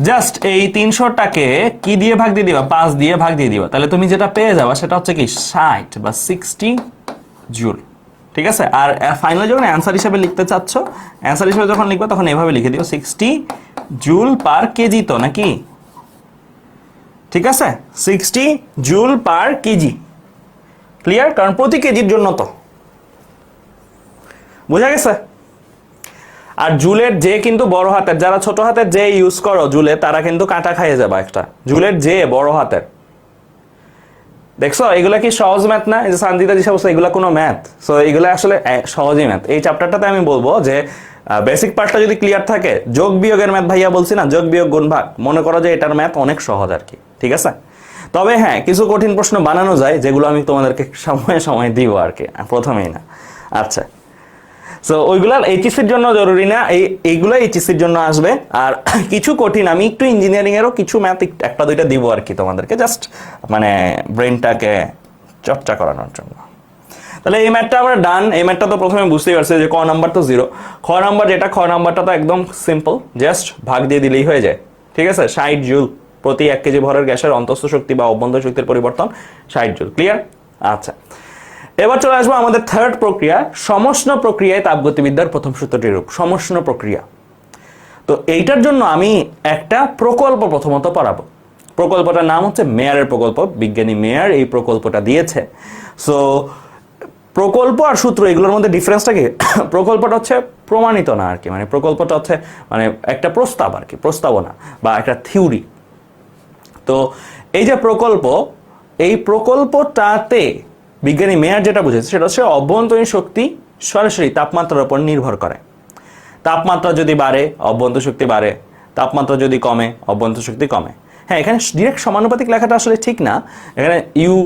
জাস্ট এই 300টাকে কি দিয়ে ভাগ দিয়ে দিবা? 5 দিয়ে ভাগ দিয়ে দিবা। তাহলে তুমি যেটা পেয়ে যাবা সেটা হচ্ছে কি 60 বা 60 জুল, ঠিক আছে? আর ফাইনালি যখন অ্যান্সার হিসেবে লিখতে চাচ্ছ, অ্যান্সার হিসেবে যখন লিখবা তখন এভাবে লিখে দিও 60 জুল পার কেজি, তো নাকি? ঠিক আছে, 60 জুল পার কেজি। ক্লিয়ার? কারণ প্রতি কেজির জন্য তো, বোঝা গেছে? আর জুলের যে কিন্তু বড় হাতের, যারা ছোট হাতের যে ইউজ করো জুলে, তারা কিন্তু কাটা খাইয়ে যাবে একটা। জুলের যে বড় হাতের, দেখছো এগুলা কি সহজ ম্যাথ না? এই যে সানজিদা দিশা বলছে এগুলা কোনো ম্যাথ? সো এগুলা আসলে সহজই ম্যাথ। এই চ্যাপ্টারটাতে আমি বলবো যে বেসিক পার্টটা যদি ক্লিয়ার থাকে, যোগ বিয়োগের ম্যাথ ভাইয়া বলছি না, যোগ বিয়োগ গুণ ভাগ, মনে করো যে এটার ম্যাথ অনেক সহজ আর কি, ঠিক আছে? তবে হ্যাঁ, কিছু কঠিন প্রশ্ন বানানো যায় যেগুলো আমি তোমাদেরকে সময়ে সময়ে দিব আর কি, প্রথমেই না। আচ্ছা, সো ওইগুলা এইচএসসির জন্য জরুরি না, এইগুলো এইচএসসির জন্য আসবে। আর কিছু কঠিন আমি একটু ইঞ্জিনিয়ারিং এরও কিছু ম্যাথ একটা দুইটা দিব আর কি তোমাদেরকে, জাস্ট মানে ব্রেনটাকে চর্চা করানোর জন্য। তাহলে এই ম্যাথটা আমরা ডান। এই ম্যাথটা তো প্রথমে বুঝতেই পারছি যে ক নাম্বার তো 0, খ নাম্বার যেটা, খ নাম্বারটা তো একদম সিম্পল, জাস্ট ভাগ দিয়ে দিলেই হয়ে যায়, ঠিক আছে? 60 জুল প্রতি 1 কেজি ভরের গ্যাসের অন্তঃস্থ শক্তি বা অভ্যন্তর শক্তির পরিবর্তন 60 জুল। ক্লিয়ার? আচ্ছা, এবার চলে আসবো আমাদের থার্ড প্রক্রিয়া, সমষ্ণ প্রক্রিয়ায় তাপগতিবিদ্যার প্রথম সূত্রটির রূপ, সমষ্ণ প্রক্রিয়া। তো এইটার জন্য আমি একটা প্রকল্প প্রথমত পড়াবো। প্রকল্পটার নাম হচ্ছে মেয়ারের প্রকল্প, বিজ্ঞানী মেয়ার এই প্রকল্পটা দিয়েছে। সো প্রকল্প আর সূত্র এগুলোর মধ্যে ডিফারেন্সটা কি? প্রকল্পটা হচ্ছে প্রমাণিত না আর কি, মানে প্রকল্পটা হচ্ছে মানে একটা প্রস্তাব আর কি, প্রস্তাবনা বা একটা থিওরি। তো এই যে প্রকল্প, এই প্রকল্পটাতে বিজ্ঞানী মেয়ার যেটা বুঝেছে সেটা হচ্ছে অভ্যন্তরীণ শক্তি সরাসরি তাপমাত্রার উপর নির্ভর করে। তাপমাত্রা যদি বাড়ে অভ্যন্তর শক্তি বাড়ে, তাপমাত্রা যদি কমে অভ্যন্তর শক্তি কমে। হ্যাঁ, এখানে ডিরেক্ট সমানুপাতিক লেখাটা আসলে ঠিক না, এখানে ইউ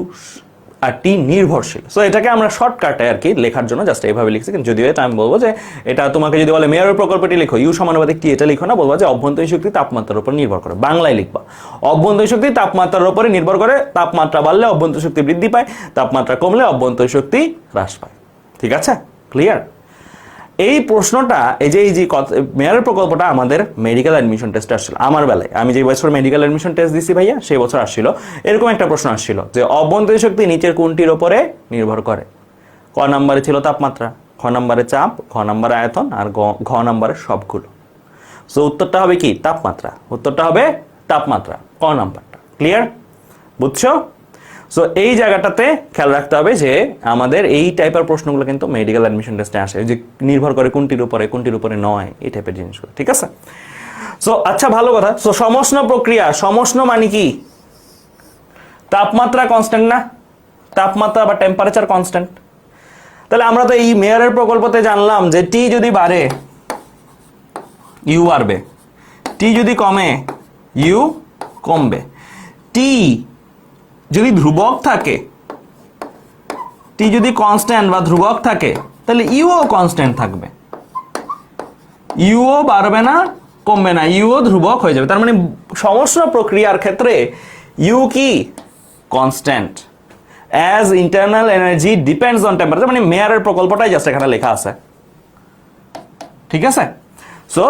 আর টি নির্ভরশীল। সো এটাকে আমরা শর্টকাটে আর কি লেখার জন্য জাস্ট এইভাবে লিখছি, কিন্তু যদিও এটা আমি বলবো যে এটা তোমাকে যদি বলে মেয়ারের প্রকল্পটি লিখো, ইউ সমানুপাতিক টি, এটা লিখো না, বলবো যে অভ্যন্তরীণ শক্তি তাপমাত্রার উপর নির্ভর করে। বাংলায় লিখবা অভ্যন্তরীণ শক্তি তাপমাত্রার উপরে নির্ভর করে, তাপমাত্রা বাড়লে অভ্যন্তর শক্তি বৃদ্ধি পায়, তাপমাত্রা কমলে অভ্যন্তর শক্তি হ্রাস পায়। ঠিক আছে? ক্লিয়ার? এই প্রশ্নটা এই যে মেয়ারের প্রকল্পটা আমাদের মেডিকেল অ্যাডমিশন টেস্টে আসছিল। আমার বেলায় আমি যে বছর মেডিকেল অ্যাডমিশন টেস্ট দিছি ভাইয়া, সেই বছর আসছিল এরকম একটা প্রশ্ন আসছিল যে অভ্যন্তরীণ শক্তি নিচের কোনটির উপরে নির্ভর করে? ক নম্বরে ছিল তাপমাত্রা, খ নম্বরে চাপ, ঘ নম্বরে আয়তন, আর ঘ নম্বরে সবগুলো। সো উত্তরটা হবে কি? তাপমাত্রা। উত্তরটা হবে তাপমাত্রা, ক নাম্বারটা। ক্লিয়ার? বুঝছো? সো এই জায়গাটাতে খেয়াল রাখতে হবে যে আমাদের এই টাইপের প্রশ্নগুলো কিন্তু মেডিকেল অ্যাডমিশন টেস্টে আসে, যে নির্ভর করে কোনটির উপরে নয়, এই টাইপের জিনিসগুলো। ঠিক আছে? সো আচ্ছা, ভালো কথা। সো সমষ্ণ প্রক্রিয়া, সমষ্ণ মানে কি? তাপমাত্রা কনস্ট্যান্ট না? তাপমাত্রা বা টেম্পারেচার কনস্ট্যান্ট। তাহলে আমরা তো এই মেয়ারের প্রকল্পতে জানলাম যে টি যদি বাড়ে ইউ বাড়বে, টি যদি কমে ইউ কমবে। টি যদি ধ্রুবক থাকে, টি যদি কনস্ট্যান্ট বা ধ্রুবক থাকে, তাহলে ইউও কনস্ট্যান্ট থাকবে, ইউও বাড়বে না, কমবে না, ইউও ধ্রুবক হয়ে যাবে। তার মানে সমষ্ণ প্রক্রিয়ার ক্ষেত্রে ইউ কি? Constant. As internal energy depends on temperature, মানে মেয়ারের প্রকল্পটাই জাস্ট এখানে লেখা আছে। ঠিক আছে? So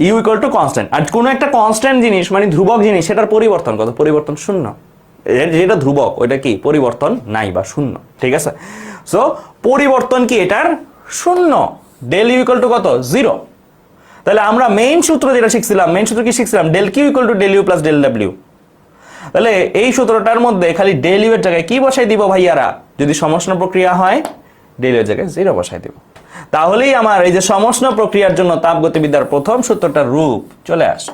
U equal to constant. আর কোনো একটা কনস্ট্যান্ট জিনিস মানে ধ্রুবক জিনিস, সেটার পরিবর্তন কত? পরিবর্তন শূন্য। যেটা ধ্রুবক ওইটা কি? পরিবর্তন নাই বা শূন্য। ঠিক আছে? সো পরিবর্তন কি এটার? শূন্য। ডেল ইউ ইকুয়াল টু কত? 0। তাহলে আমরা মেইন সূত্র যেটা শিখছিলাম, মেইন সূত্র কি শিখছিলাম? Del Q equal to del U plus del W. তাহলে এই সূত্রটার মধ্যে খালি ডেল ইউ এর জায়গায় কি বসাই দিব ভাইয়ারা, যদি সমষ্ণ প্রক্রিয়া হয় ডেল ইউ এর জায়গায় 0 বসাই দিব। তাহলেই আমার এই যে সমষ্ণ প্রক্রিয়ার জন্য তাপগতিবিদ্যার প্রথম সূত্রটার রূপ চলে আসে,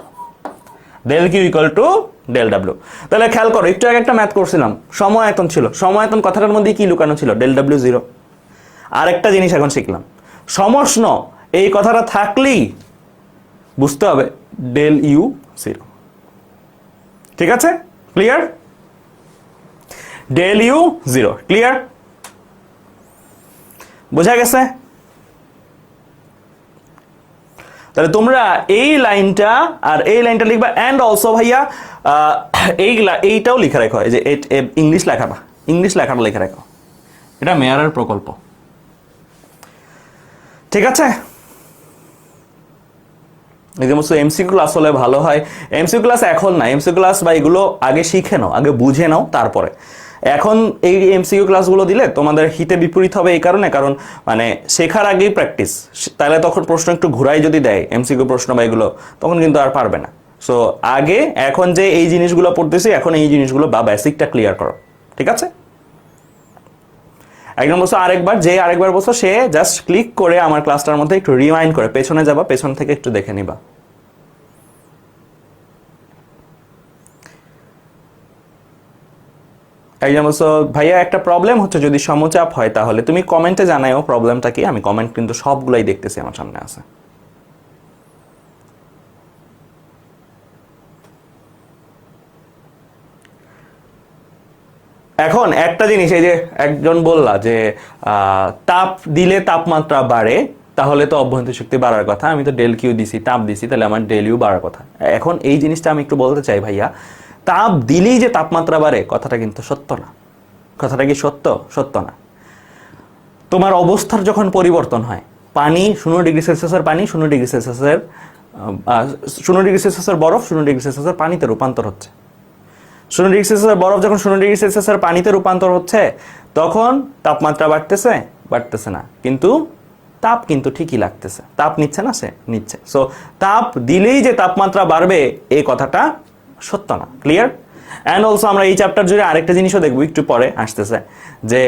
del Q equal to del W. তাহলে খেয়াল করো, একটু আগে একটা ম্যাথ করছিলাম, সময়তন ছিল, সময়তন কথাটার মধ্যে কি লুকানো ছিল, ডেল ডাব্লিউ 0। আরেকটা জিনিস এখন শিখলাম, সমষ্ণ এই কথাটা থাকলেই বুঝতে হবে ডেল ইউ 0। ঠিক আছে, ক্লিয়ার? Del you 0, clear? বোঝা গেছে? তাহলে তোমরা এই লাইনটা আর এই লাইনটা লিখবা, এন্ড অলসো ভাইয়া এইটাও লিখে রাখো, এই যে ইংলিশ লেখাটা লিখে রাখো, এটা মেয়ারের প্রকল্প। ঠিক আছে, এমসিকিউ ক্লাস হলে ভালো হয়। এমসিকিউ ক্লাস এখন না, এমসিকিউ ক্লাস বা এগুলো আগে শিখে নাও, আগে বুঝে নাও, তারপরে এখন এই এমসিকিউ ক্লাসগুলো দিলে তোমাদের হিতে বিপরীত হবে। এই কারণ মানে শেখার আগেই প্র্যাকটিস, তাহলে তখন প্রশ্ন একটু ঘুরাই যদি দেয় এমসিকিউ প্রশ্ন বা এগুলো, তখন কিন্তু আর পারবে না। সো আগে এখন যে এই জিনিসগুলো পড়তেছি, এখন এই জিনিসগুলো বা বেসিকটা ক্লিয়ার করো। ঠিক আছে, একজন বলছো আরেকবার বলছো, সে জাস্ট ক্লিক করে আমার ক্লাসটার মধ্যে একটু রিমাইন্ড করে পেছনে যাবা, পেছন থেকে একটু দেখে নিবা। একজন বলছো ভাইয়া একটা প্রবলেম হচ্ছে, যদি সমচাপ হয় তাহলে তুমি কমেন্টে জানাও প্রবলেমটা কি। আমি কমেন্ট কিন্তু সবগুলাই দেখতেছি, আমার সামনে আছে। এখন একটা জিনিস, এই যে একজন বললা যে তাপ দিলে তাপমাত্রা বাড়ে, তাহলে তো অভ্যন্তরীণ শক্তি বাড়ার কথা, আমি তো ডেল কিউ দিছি, তাপ দিছি, তাহলে আমার ডেল ইউ বাড়ার কথা। এখন এই জিনিসটা আমি একটু বলতে চাই ভাইয়া, তাপ দিলেই যে তাপমাত্রা বাড়ে কথাটা কিন্তু সত্য না। কথাটা কি সত্য না। তোমার অবস্থার যখন পরিবর্তন হয়, পানি 0 ডিগ্রি সেলসিয়াসের পানি 0 ডিগ্রি সেলসিয়াসের 0 ডিগ্রি সেলসিয়াসের বরফ 0 ডিগ্রি সেলসিয়াসের পানিতে রূপান্তর হচ্ছে। 0 ডিগ্রি সেলসিয়াসের বরফ যখন 0 ডিগ্রি সেলসিয়াসের পানিতে রূপান্তর হচ্ছে, তখন তাপমাত্রা বাড়তেছে না, কিন্তু তাপ কিন্তু ঠিকই লাগতেছে। তাপ নিচ্ছে না, সে নিচ্ছে। সো তাপ দিলেই যে তাপমাত্রা বাড়বে এই কথাটা সত্য না। ক্লিয়ার? অ্যান্ড অলসো আমরা এই চ্যাপ্টার জুড়ে আরেকটা জিনিসও দেখবো, একটু পরে আসতেছে, যে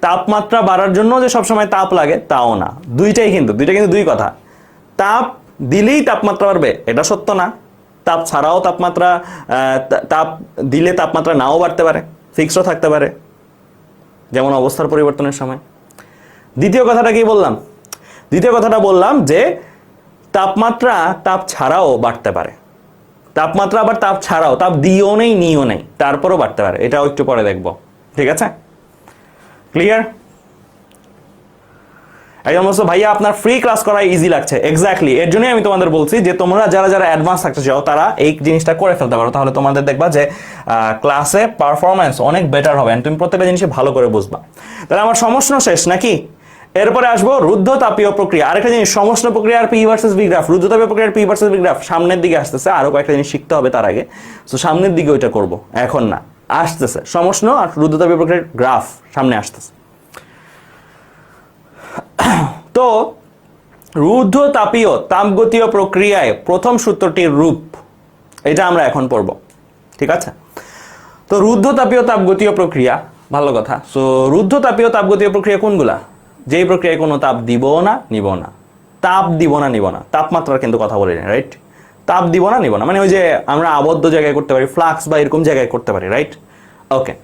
তাপমাত্রা বাড়ার জন্য যে সবসময় তাপ লাগে তাও না। দুইটা কিন্তু দুই কথা। তাপ দিলেই তাপমাত্রা বাড়বে এটা সত্য না। তাপ ছাড়াও তাপ দিলে তাপমাত্রা নাও বাড়তে পারে, ফিক্সডও থাকতে পারে, যেমন অবস্থার পরিবর্তনের সময়। দ্বিতীয় কথাটা বললাম যে তাপমাত্রা তাপ ছাড়াও বাড়তে পারে। তাপমাত্রা আবার তাপ ছাড়াও, তাপ দিও নেই নিও নেই, তারপরও বাড়তে পারে। এটাও একটু পরে দেখবো। ঠিক আছে, ক্লিয়ার? একজন বলছো ভাইয়া আপনার ফ্রি ক্লাস করা ইজি লাগছে। এক্স্যাক্টলি, এর জন্যই আমি তোমাদের বলছি যে তোমরা যারা অ্যাডভান্স থাকতে চাও তারা এই জিনিসটা করে ফেলতে পারো, তাহলে তোমাদের দেখবা যে ক্লাসে পারফরমেন্স অনেক বেটার হবে, তুমি প্রত্যেকটা জিনিসই ভালো করে বুঝবা। তাহলে আমার সমষ্ণ শেষ নাকি? এরপরে আসবো রুদ্ধতাপীয় প্রক্রিয়া। আরেকটা জিনিস, সমষ্ণ প্রক্রিয়ার পি ভার্সেস বি গ্রাফ, রুদ্ধতাপীয় প্রক্রিয়ার পি ভার্সেস বি গ্রাফ সামনের দিকে আসতেছে। আরো কয়েকটা জিনিস শিখতে হবে তার আগে, তো সামনের দিকে ওইটা করব, এখন না, আসতেছে। সমষ্ণ আর রুদ্ধতাপীয় প্রক্রিয়ার গ্রাফ সামনে আসতেছে। তো রুদ্ধতাপীয় তাপগতীয় প্রক্রিয়ায় প্রথম সূত্রটির রূপ, এটা আমরা এখন পড়ব। ঠিক আছে, তো রুদ্ধতাপীয় তাপগতীয় প্রক্রিয়া, ভালো কথা। সো রুদ্ধতাপীয় তাপগতীয় প্রক্রিয়া কোনগুলা? যেই প্রক্রিয়ায় কোনো তাপ দিব না নিব না, তাপ দিব না নিব না, তাপমাত্রার কিন্তু কথা বলি না, রাইট? তাপ দিব না নিব না মানে ওই যে আমরা আবদ্ধ জায়গায় করতে পারি, ফ্লাক্স বা এরকম জায়গায় করতে পারি, রাইট? ওকে,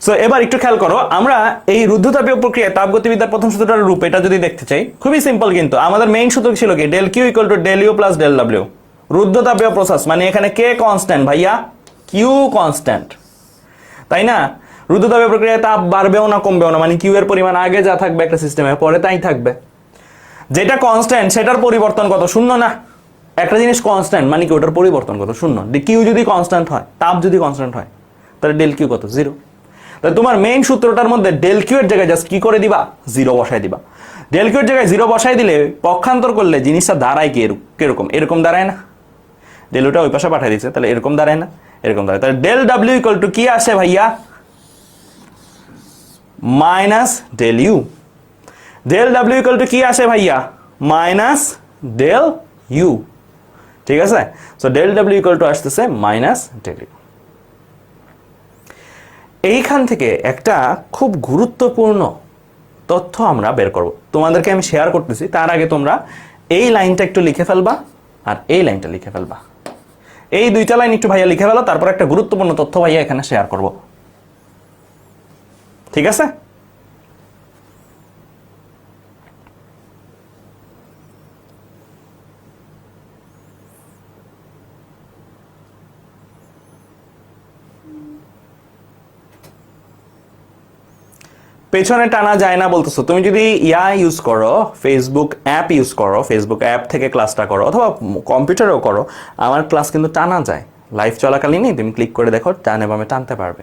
সো এবার একটু খেয়াল করো, আমরা এই রুদ্ধতাপীয় প্রক্রিয়ায় তাপগতিবিদ্যার প্রথম সূত্রটার রূপ এটা যদি দেখতে চাই, খুবই সিম্পল। কিন্তু আমাদের মেইন সূত্র ছিল কি? Del Q equal to del U plus del W. রুদ্ধতাপীয় প্রসেস মানে এখানে কে কনস্ট্যান্ট ভাইয়া? কিউ কনস্ট্যান্ট, তাই না? রুদ্ধতাপীয় প্রক্রিয়ায় তাপ বাড়বেও না কমবেও না, মানে কিউ এর পরিমাণ আগে যা থাকবে একটা সিস্টেমে, পরে তাই থাকবে। যেটা কনস্ট্যান্ট সেটার পরিবর্তন কত? শূন্য না? একটা জিনিস কনস্ট্যান্ট মানে কি ওটার পরিবর্তন কত? শূন্য। কিউ যদি কনস্ট্যান্ট হয়, তাপ যদি কনস্ট্যান্ট হয়, তাহলে ডেল কিউ কত? 0। তাহলে তোমার মেইন সূত্রটার মধ্যে ডেল কিউ এর জায়গায় জাস্ট কি করে দিবা? 0 বসাই দিবা। ডেল কিউ এর জায়গায় 0 বসাই দিলে পক্ষান্তর করলে জিনিসটা দাঁড়ায় কি? কিরকম? এরকম দাঁড়ায় না? ডেলুটা ওই পাশে পাঠিয়ে দিচ্ছে, তাহলে এরকম দাঁড়ায় না? এরকম দাঁড়ায়। তাহলে ডেল ডাব্লিউ ইকুয়াল টু কি আসে ভাইয়া? Minus del U. Del W equal to কি আসে ভাইয়া? Minus del U. ঠিক আছে, so del W equal to আসতেছে মাইনাস ডেল ইউ। এইখান থেকে একটা খুব গুরুত্বপূর্ণ তথ্য আমরা বের করব, তোমাদেরকে আমি শেয়ার করতেছি। তার আগে তোমরা এই লাইনটা একটু লিখে ফেলবা আর এই লাইনটা লিখে ফেলবা। এই দুইটা লাইন একটু ভাইয়া লিখে ফেলো, তারপর একটা গুরুত্বপূর্ণ তথ্য ভাইয়া এখানে শেয়ার করব, ঠিক আছে? পেছনে টানা যায় না বলতেছো, তুমি যদি ইউজ করো, ফেসবুক অ্যাপ ইউজ করো, ফেসবুক অ্যাপ থেকে ক্লাসটা করো অথবা কম্পিউটারেও করো, আমার ক্লাস কিন্তু টানা যায়। লাইভ চলাকালীনই তুমি ক্লিক করে দেখো, টানে বামে টানতে পারবে।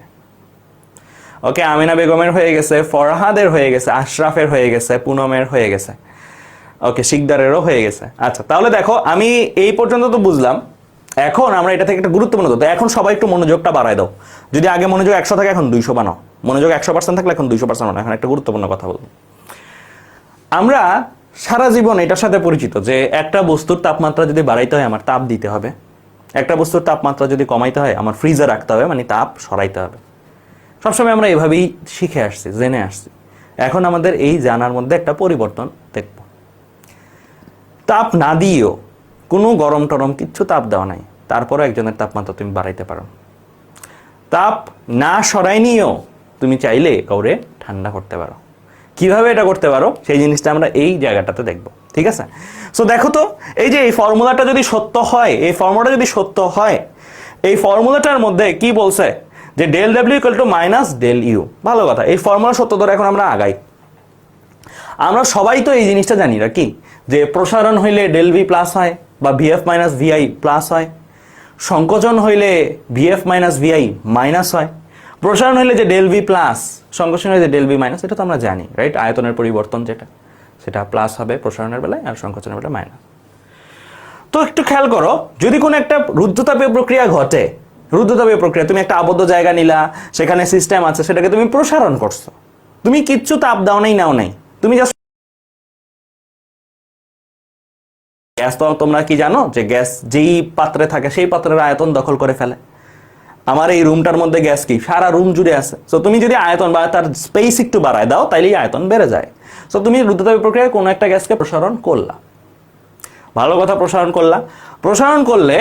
ওকে, আমিনা বেগমের হয়ে গেছে, ফরহাদের হয়ে গেছে, আশরাফের হয়ে গেছে, পুনমের হয়ে গেছে, ওকে শিকদারেরও হয়ে গেছে। আচ্ছা, তাহলে দেখো আমি এই পর্যন্ত তো বুঝলাম। এখন আমরা এটা থেকে একটা গুরুত্বপূর্ণ তথ্য, এখন সবাই একটু মনোযোগটা বাড়ায় দাও। যদি আগে মনোযোগ 100 থাকে এখন 200 বানাও, মনোযোগ 100% থাকলে এখন 200% বানাও। এখন একটা গুরুত্বপূর্ণ কথা বলবো। আমরা সারা জীবন এটার সাথে পরিচিত যে একটা বস্তুর তাপমাত্রা যদি বাড়াইতে হয় আমার তাপ দিতে হবে, একটা বস্তুর তাপমাত্রা যদি কমাইতে হয় আমার ফ্রিজে রাখতে হবে, মানে তাপ সরাইতে হবে। সবসময় আমরা এভাবেই শিখে আসছি, জেনে আসছি। এখন আমাদের এই জানার মধ্যে একটা পরিবর্তন দেখব। তাপ না দিয়েও, কোনো গরম টরম কিচ্ছু তাপ দেওয়া নাই, তারপরও একজনের তাপমাত্রা তুমি বাড়াইতে পারো। তাপ না সরাই নিয়েও তুমি চাইলে কাউরে ঠান্ডা করতে পারো। কিভাবে এটা করতে পারো সেই জিনিসটা আমরা এই জায়গাটাতে দেখব, ঠিক আছে? সো দেখো তো, এই যে এই ফর্মুলাটা যদি সত্য হয়, এই ফর্মুলাটা যদি সত্য হয়, এই ফর্মুলাটার মধ্যে কি বলছে যে del W equal to minus del U. ভালো কথা, এই ফর্মুলা সত্য ধরে এখন আমরা আগাই। আমরা সবাই তো এই জিনিসটা জানি না কি, যে প্রসারণ হইলে ডেল ভি প্লাস হয় বা ভিএফ মাইনাস ভিআই প্লাস হয়, সংকোচন হইলে ভিএফ মাইনাস ভিআই মাইনাস হয়, প্রসারণ হইলে যে ডেল ভি প্লাস, সংকোচন হইলে যে ডেল ভি মাইনাস। এটা তো আমরা জানি, রাইট? আয়তনের পরিবর্তন যেটা, সেটা প্লাস হবে প্রসারণের বেলায় আর সংকোচনের বেলায় মাইনাস। তো একটু খেয়াল করো, যদি কোনো একটা রুদ্ধতাপীয় প্রক্রিয়া ঘটে, রুদ্ধতাপীয় প্রক্রিয়া, তুমি একটা আবদ্ধ জায়গা নিলা, সেখানে সিস্টেম আছে, সেটাকে তুমি প্রসারণ করছো, তুমি কিচ্ছু তাপ দাও নাই, নাও নাই, তুমি জাস্ট গ্যাস। তো তোমরা কি জানো যে গ্যাস যেই পাত্রে থাকে সেই পাত্রের আয়তন দখল করে ফেলে। আমার এই রুমটার মধ্যে গ্যাস কি সারা রুম জুড়ে আছে। সো তুমি যদি আয়তন বা তার স্পেস একটু বাড়ায় দাও, তাইলেই আয়তন বেড়ে যায়। সো তুমি রুদ্ধতাপীয় প্রক্রিয়ায় কোনো একটা গ্যাসকে প্রসারণ করলা, ভালো কথা, প্রসারণ করলা। প্রসারণ করলে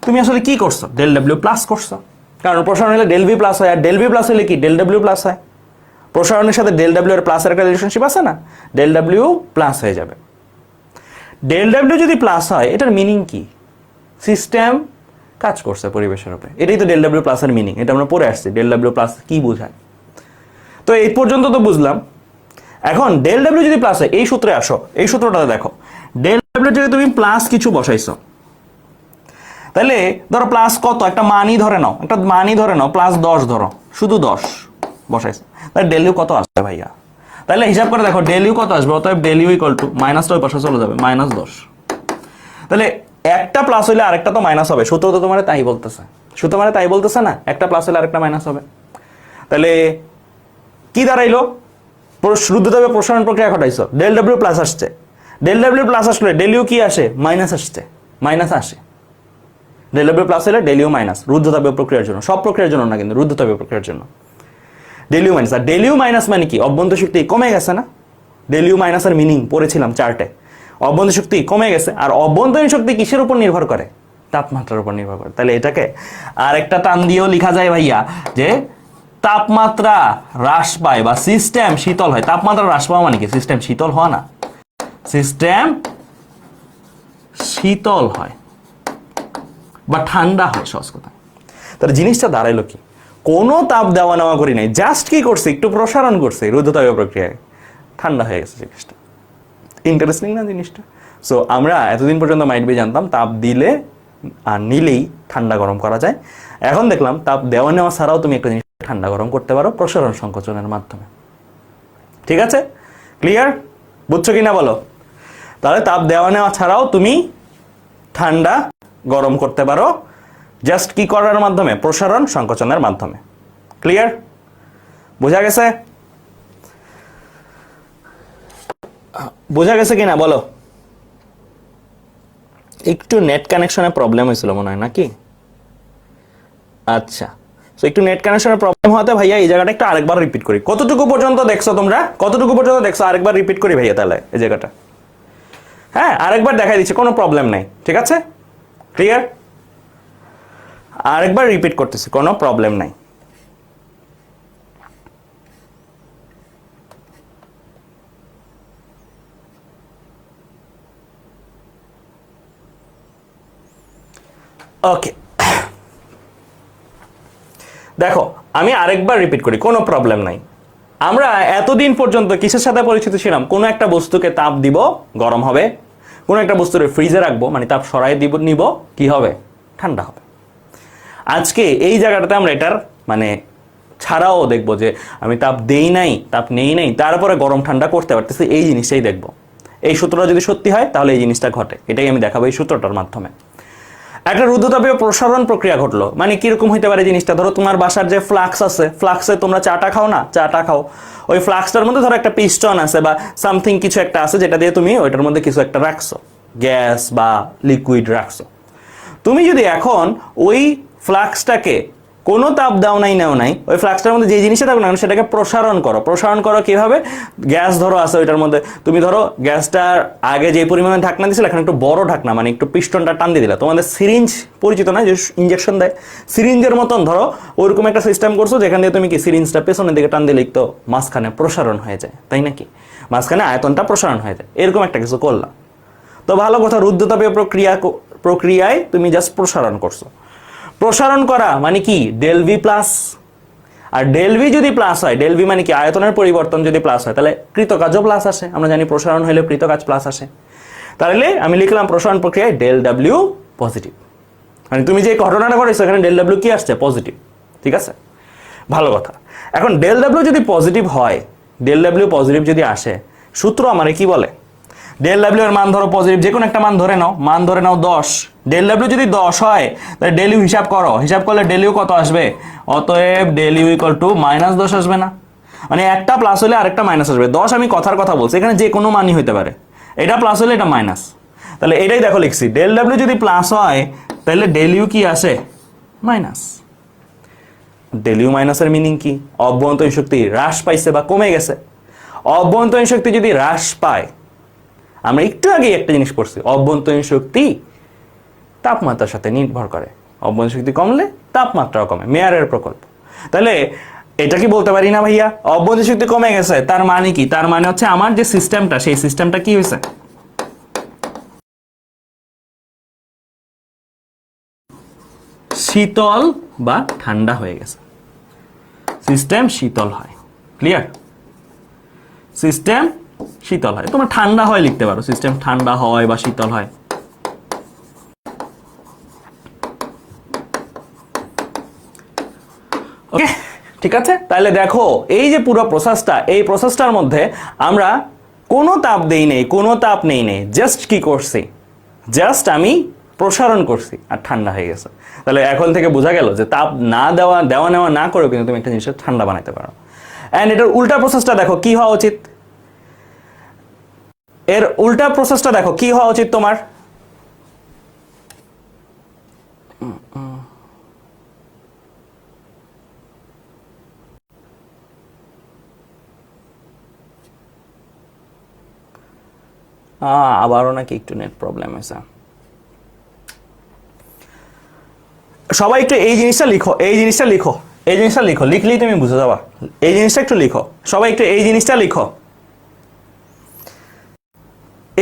তুমি আসলে কি করছো? ডেল ডাব্লিউ প্লাস করছো, কারণ প্রসারণ হলে ডেল ভি প্লাস হয়, আর ডেল ভি প্লাস হলে কি ডেল ডাব্লিউ প্লাস হয়। প্রসারণের সাথে ডেল ডাব্লিউ এর প্লাসের একটা রিলেশনশিপ আছে না, ডেল ডাব্লিউ প্লাস হয়ে যাবে। ডেল ডাব্লিউ যদি প্লাস হয়, এটার মিনিং কি? সিস্টেম কাজ করছে পরিবেশের উপরে, এটাই তো ডেল ডাব্লিউ প্লাসের মিনিং। এটা আমরা পড়ে আসছি ডেল ডাব্লিউ প্লাস কি বোঝায়। তো এই পর্যন্ত তো বুঝলাম। এখন ডেল ডাব্লিউ যদি প্লাস হয়, এই সূত্রে আসো, এই সূত্রটাতে দেখো, ডেল ডাব্লিউ যদি তুমি প্লাস কিছু বসাইছো, তাহলে ধরো প্লাস কত, একটা মানই ধরে নাও, একটা মানই ধরে নাও, প্লাস 10 ধরো, শুধু 10 বসাইছো, তাহলে ডেল ইউ কত আসবে ভাইয়া? তাহলে হিসাব করে দেখো ডেল ইউ কত আসবে। অতএব ডেল ইউ ইকুয়াল টু মাইনাসটা ওই পাশে চলে যাবে, -10। তাহলে একটা প্লাস হইলে আরেকটা তো মাইনাস হবে, সূত্র তো তোমার তাই বলতেছে, সূত্র মানে তাই বলতেছে না, একটা প্লাস হইলে আরেকটা মাইনাস হবে। তাহলে কি দাঁড়াইলো? রুদ্ধতাপে প্রসারণ প্রক্রিয়া ঘটাইছো, ডেল ডাব্লিউ প্লাস আসছে, ডেল ডাব্লিউ প্লাস আসলে ডেল ইউ কি আসে? মাইনাস আসছে, মাইনাস আসে। ডেল ডাব্লিউ প্লাস হলে ডেল ইউ মাইনাস, রুদ্ধতাপীয় প্রক্রিয়ার জন্য, সব প্রক্রিয়ার জন্য না কিন্তু রুদ্ধতাপীয় প্রক্রিয়ার জন্য ডেল ইউ মাইনাস। আর ডেল ইউ মাইনাস মানে কি? অভ্যন্তর শক্তি কমে গেছে না? ডেল ইউ মাইনাসের মিনিং পড়েছিলাম চার্টে, অভ্যন্তরীণ শক্তি কমে গেছে। আর অভ্যন্তরীণ শক্তি কিসের উপর নির্ভর করে? তাপমাত্রার উপর নির্ভর করে। তাহলে এটাকে আর একটা টান দিয়েও লেখা যায় ভাইয়া, যে তাপমাত্রা হ্রাস পায় বা সিস্টেম শীতল হয়। তাপমাত্রা হ্রাস পাওয়া মানে কি? সিস্টেম শীতল হওয়া না, সিস্টেম শীতল হয় বা ঠান্ডা হয়, সহজ কথা। তাহলে জিনিসটা দাঁড়াইলো কি? কোনো তাপ দেওয়া নেওয়া করি নাই, জাস্ট কি করছে? একটু প্রসারণ করছে, রুদ্ধতাপীয় প্রক্রিয়ায় ঠান্ডা হয়ে গেছে জিনিসটা। ইন্টারেস্টিং না জিনিসটা? সো আমরা এতদিন পর্যন্ত মাইট বি জানতাম তাপ দিলে আর নিলেই ঠান্ডা গরম করা যায়। এখন দেখলাম তাপ দেওয়া নেওয়া ছাড়াও তুমি একটা জিনিস ঠান্ডা গরম করতে পারো প্রসারণ সংকোচনের মাধ্যমে। ঠিক আছে? ক্লিয়ার? বুঝছো কিনা বলো? তাহলে তাপ দেওয়া নেওয়া ছাড়াও তুমি ঠান্ডা গরম করতে পারো, জাস্ট কি করার মাধ্যমে? প্রসারণ সংকোচনের মাধ্যমে। ক্লিয়ার? বোঝা গেছে? বোঝা গেছে কিনা বলো? একটু নেট কানেকশনে প্রবলেম হয়েছিল মনে হয় নাকি? আচ্ছা, সো একটু নেট কানেকশনের প্রবলেম হতে ভাইয়া এই জায়গাটা একটু আরেকবার রিপিট করি। কতটুকু পর্যন্ত দেখছো তোমরা? কতটুকু পর্যন্ত দেখছো? আরেকবার রিপিট করি ভাইয়া তাহলে এই জায়গাটা। হ্যাঁ, আরেকবার দেখাই দিচ্ছি, কোনো প্রবলেম নাই, ঠিক আছে? ক্লিয়ার? আরেকবার রিপিট করতেছি, কোনো প্রবলেম নাই। ওকে, দেখো আমি আরেকবার রিপিট করি, কোনো প্রবলেম নাই। আমরা এতদিন পর্যন্ত কিসের সাথে পরিচিত ছিলাম? কোনো একটা বস্তুকে তাপ দিব, গরম হবে। কোনো একটা বস্তুকে ফ্রিজে রাখবো, মানে তাপ সরাই নিব, কি হবে? ঠান্ডা হবে। আজকে এই জায়গাটাতে আমরা এটার মানে ছাড়াও দেখবো যে আমি তাপ দেই নাই, তাপ নেই নাই, তারপরে গরম ঠান্ডা করতে পারতেছি, এই জিনিসটাই দেখবো। এই সূত্রটা যদি সত্যি হয় তাহলে এই জিনিসটা ঘটে, এটাই আমি দেখাবো এই সূত্রটার মাধ্যমে। একটা রুদ্ধতাপীয় প্রসারণ প্রক্রিয়া ঘটলো, মানে কিরকম হইতে পারে জিনিসটা? ধরো তোমার বাসার যে ফ্লাক্স আছে, ফ্লাক্সে তোমরা চাটা খাও না, চাটা খাও, ওই ফ্লাক্সটার মধ্যে ধরো একটা পিস্টন আছে বা সামথিং কিছু একটা আছে, যেটা দিয়ে তুমি ওইটার মধ্যে কিছু একটা রাখছো, গ্যাস বা লিকুইড রাখছো। তুমি যদি এখন ওই ফ্লাক্সটাকে কোনো তাপ দাও নাই, নাও নাই, ওই ফ্লাক্সটার মধ্যে যে জিনিসটা থাকবে না সেটাকে প্রসারণ করো। প্রসারণ করো কিভাবে? গ্যাস ধরো আছে ওইটার মধ্যে, তুমি ধরো গ্যাসটার আগে যে পরিমাণে ঢাকনা দিয়েছিল, এখন একটু বড় ঢাকনা, মানে একটু পিস্টনটা টান দিয়ে দিলা। তোমাদের সিরিঞ্জ পরিচিত না, যে ইঞ্জেকশন দেয়, সিরিঞ্জের মতন ধরো ওইরকম একটা সিস্টেম করছো, যেখান দিয়ে তুমি কি সিরিঞ্জটা পেছনের দিকে টান দিলে তো মাঝখানে প্রসারণ হয়ে যায়, তাই নাকি? মাঝখানে আয়তনটা প্রসারণ হয়ে যায়, এরকম একটা কিছু করলাম। তো ভালো কথা, রুদ্ধতাপীয় প্রক্রিয়ায় তুমি জাস্ট প্রসারণ করছো। প্রসারণ করা মানে কি? Del V plus. আর ডেল ভি যদি প্লাস হয়, ডেল ভি মানে কি? আয়তনের পরিবর্তন যদি প্লাস হয়, তাহলে কৃতকাজও প্লাস আসে। আমরা জানি প্রসারণ হলে কৃতকাজ প্লাস আসে। তাহলে আমি লিখলাম প্রসারণ প্রক্রিয়ায় ডেল ডাব্লিউ পজিটিভ, মানে তুমি যে ঘটনাটা ঘটেছো এখানে ডেল ডাব্লিউ কি আসছে? পজিটিভ, ঠিক আছে? ভালো কথা। এখন ডেল ডাব্লিউ যদি পজিটিভ হয়, ডেল ডাব্লিউ পজিটিভ যদি আসে, সূত্র আমারে কি বলে? ডেল ডাব্লিউ এর মান ধরো পজিটিভ, যে কোনো একটা মান ধরে নাও, মান ধরে নাও 10। ডেল ডাব্লিউ যদি 10 হয় তাহলে ডেল ইউ হিসাব করো, হিসাব করলে ডেল ইউ কত আসবে? অতএব ডেল ইউ ইকুয়াল টু -10 আসবে না? মানে একটা প্লাস হলে আরেকটা মাইনাস আসবে। 10 আমি কথার কথা বলছি, এখানে যে কোনো মানই হতে পারে, এটা প্লাস হলে এটা মাইনাস। তাহলে এটাই দেখো লিখছি, ডেল ডাব্লিউ যদি প্লাস হয় তাহলে ডেল ইউ কি আসে? মাইনাস। ডেল ইউ মাইনাসের মিনিং কি? অভ্যন্তরীণ শক্তি হ্রাস পাইছে বা কমে গেছে। অভ্যন্তরীণ শক্তি যদি হ্রাস পায়, আমরা একটু আগে একটা জিনিস পড়ছি, অভ্যন্তরীণ শক্তি তাপমাত্রার সাথে নির্ভর করে। অভ্যন্তরীণ শক্তি কমলে তাপমাত্রাও কমে, মেয়ারের প্রকল্প। তাহলে এটা কি বলতে পারি না ভাইয়া অভ্যন্তরীণ শক্তি কমে গেছে, তার মানে কি? তার মানে হচ্ছে আমার যে সিস্টেমটা, সেই সিস্টেমটা কি হয়েছে? শীতল বা ঠান্ডা হয়ে গেছে। সিস্টেম শীতল হয়। ক্লিয়ার? সিস্টেম শীতল হয়, তোমার ঠান্ডা হয় লিখতে পারো, সিস্টেম ঠান্ডা হয় বা শীতল হয়। ওকে, ঠিক আছে। তাহলে দেখো এই যে পুরো প্রসেসটা, এই প্রসেসটার মধ্যে আমরা কোনো তাপ দেই নেই, কোনো তাপ নেই নেই, জাস্ট কি করছি? জাস্ট আমি প্রসারণ করছি আর ঠান্ডা হয়ে গেছে। তাহলে এখন থেকে বোঝা গেল যে তাপ না দেওয়া নেওয়া না করেও কিন্তু তুমি একটা জিনিসটা ঠান্ডা বানাইতে পারো। অ্যান্ড এটার উল্টা প্রসেসটা দেখো কি হওয়া উচিত? এর উল্টা প্রসেসটা দেখো কি হওয়া উচিত তোমার? আবারও নাকি একটু নেট প্রবলেম হয়েছে। সবাই একটু এই জিনিসটা লিখো, এই জিনিসটা লিখো, এই জিনিসটা লিখো, লিখলেই তুমি বুঝে যাবা। এই জিনিসটা একটু লিখো, সবাই একটু এই জিনিসটা লিখো,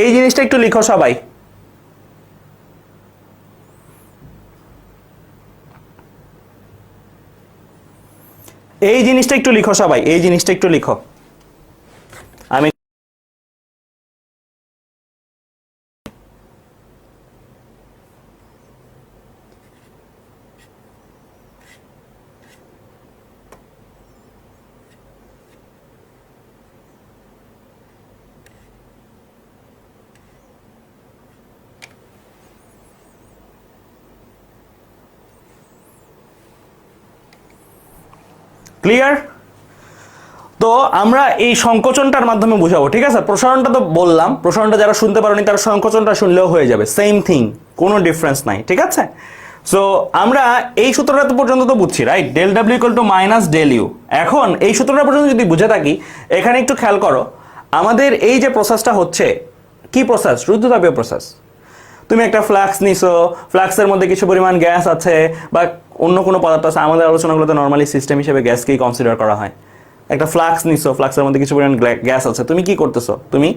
এই জিনিসটা একটু লিখো সবাই। এই জিনিসটা একটু লিখো সবাই, এই জিনিসটা একটু লিখো। আমি ক্লিয়ার? তো আমরা এই সংকোচনটার মাধ্যমে বুঝাবো, ঠিক আছে? প্রসারণটা তো বললাম, প্রসারণটা যারা শুনতে পারোনি তারা সংকোচনটা শুনলেও হয়ে যাবে, সেম থিং, কোনো ডিফারেন্স নাই, ঠিক আছে? সো আমরা এই সূত্রটা তো পর্যন্ত তো বুঝছি, right? Del W equal to minus del U. এখন এই সূত্রটা পর্যন্ত যদি বুঝে থাকি, এখানে একটু খেয়াল করো, আমাদের এই যে প্রসেসটা হচ্ছে, কি প্রসেস? রুদ্ধতাপীয় প্রসেস। তুমি একটা ফ্লাক্স নিছো, ফ্লাক্সের মধ্যে কিছু পরিমাণ গ্যাস আছে বা অন্য কোনো পদার্থ আছে, আমাদের আলোচনাগুলোতে নর্মালি সিস্টেম হিসেবে গ্যাসকেই কনসিডার করা হয়। একটা ফ্লাক্স নিছো, ফ্লাক্সের মধ্যে কিছু পরিমাণ গ্যাস আছে, তুমি কি করতেছো? তুমি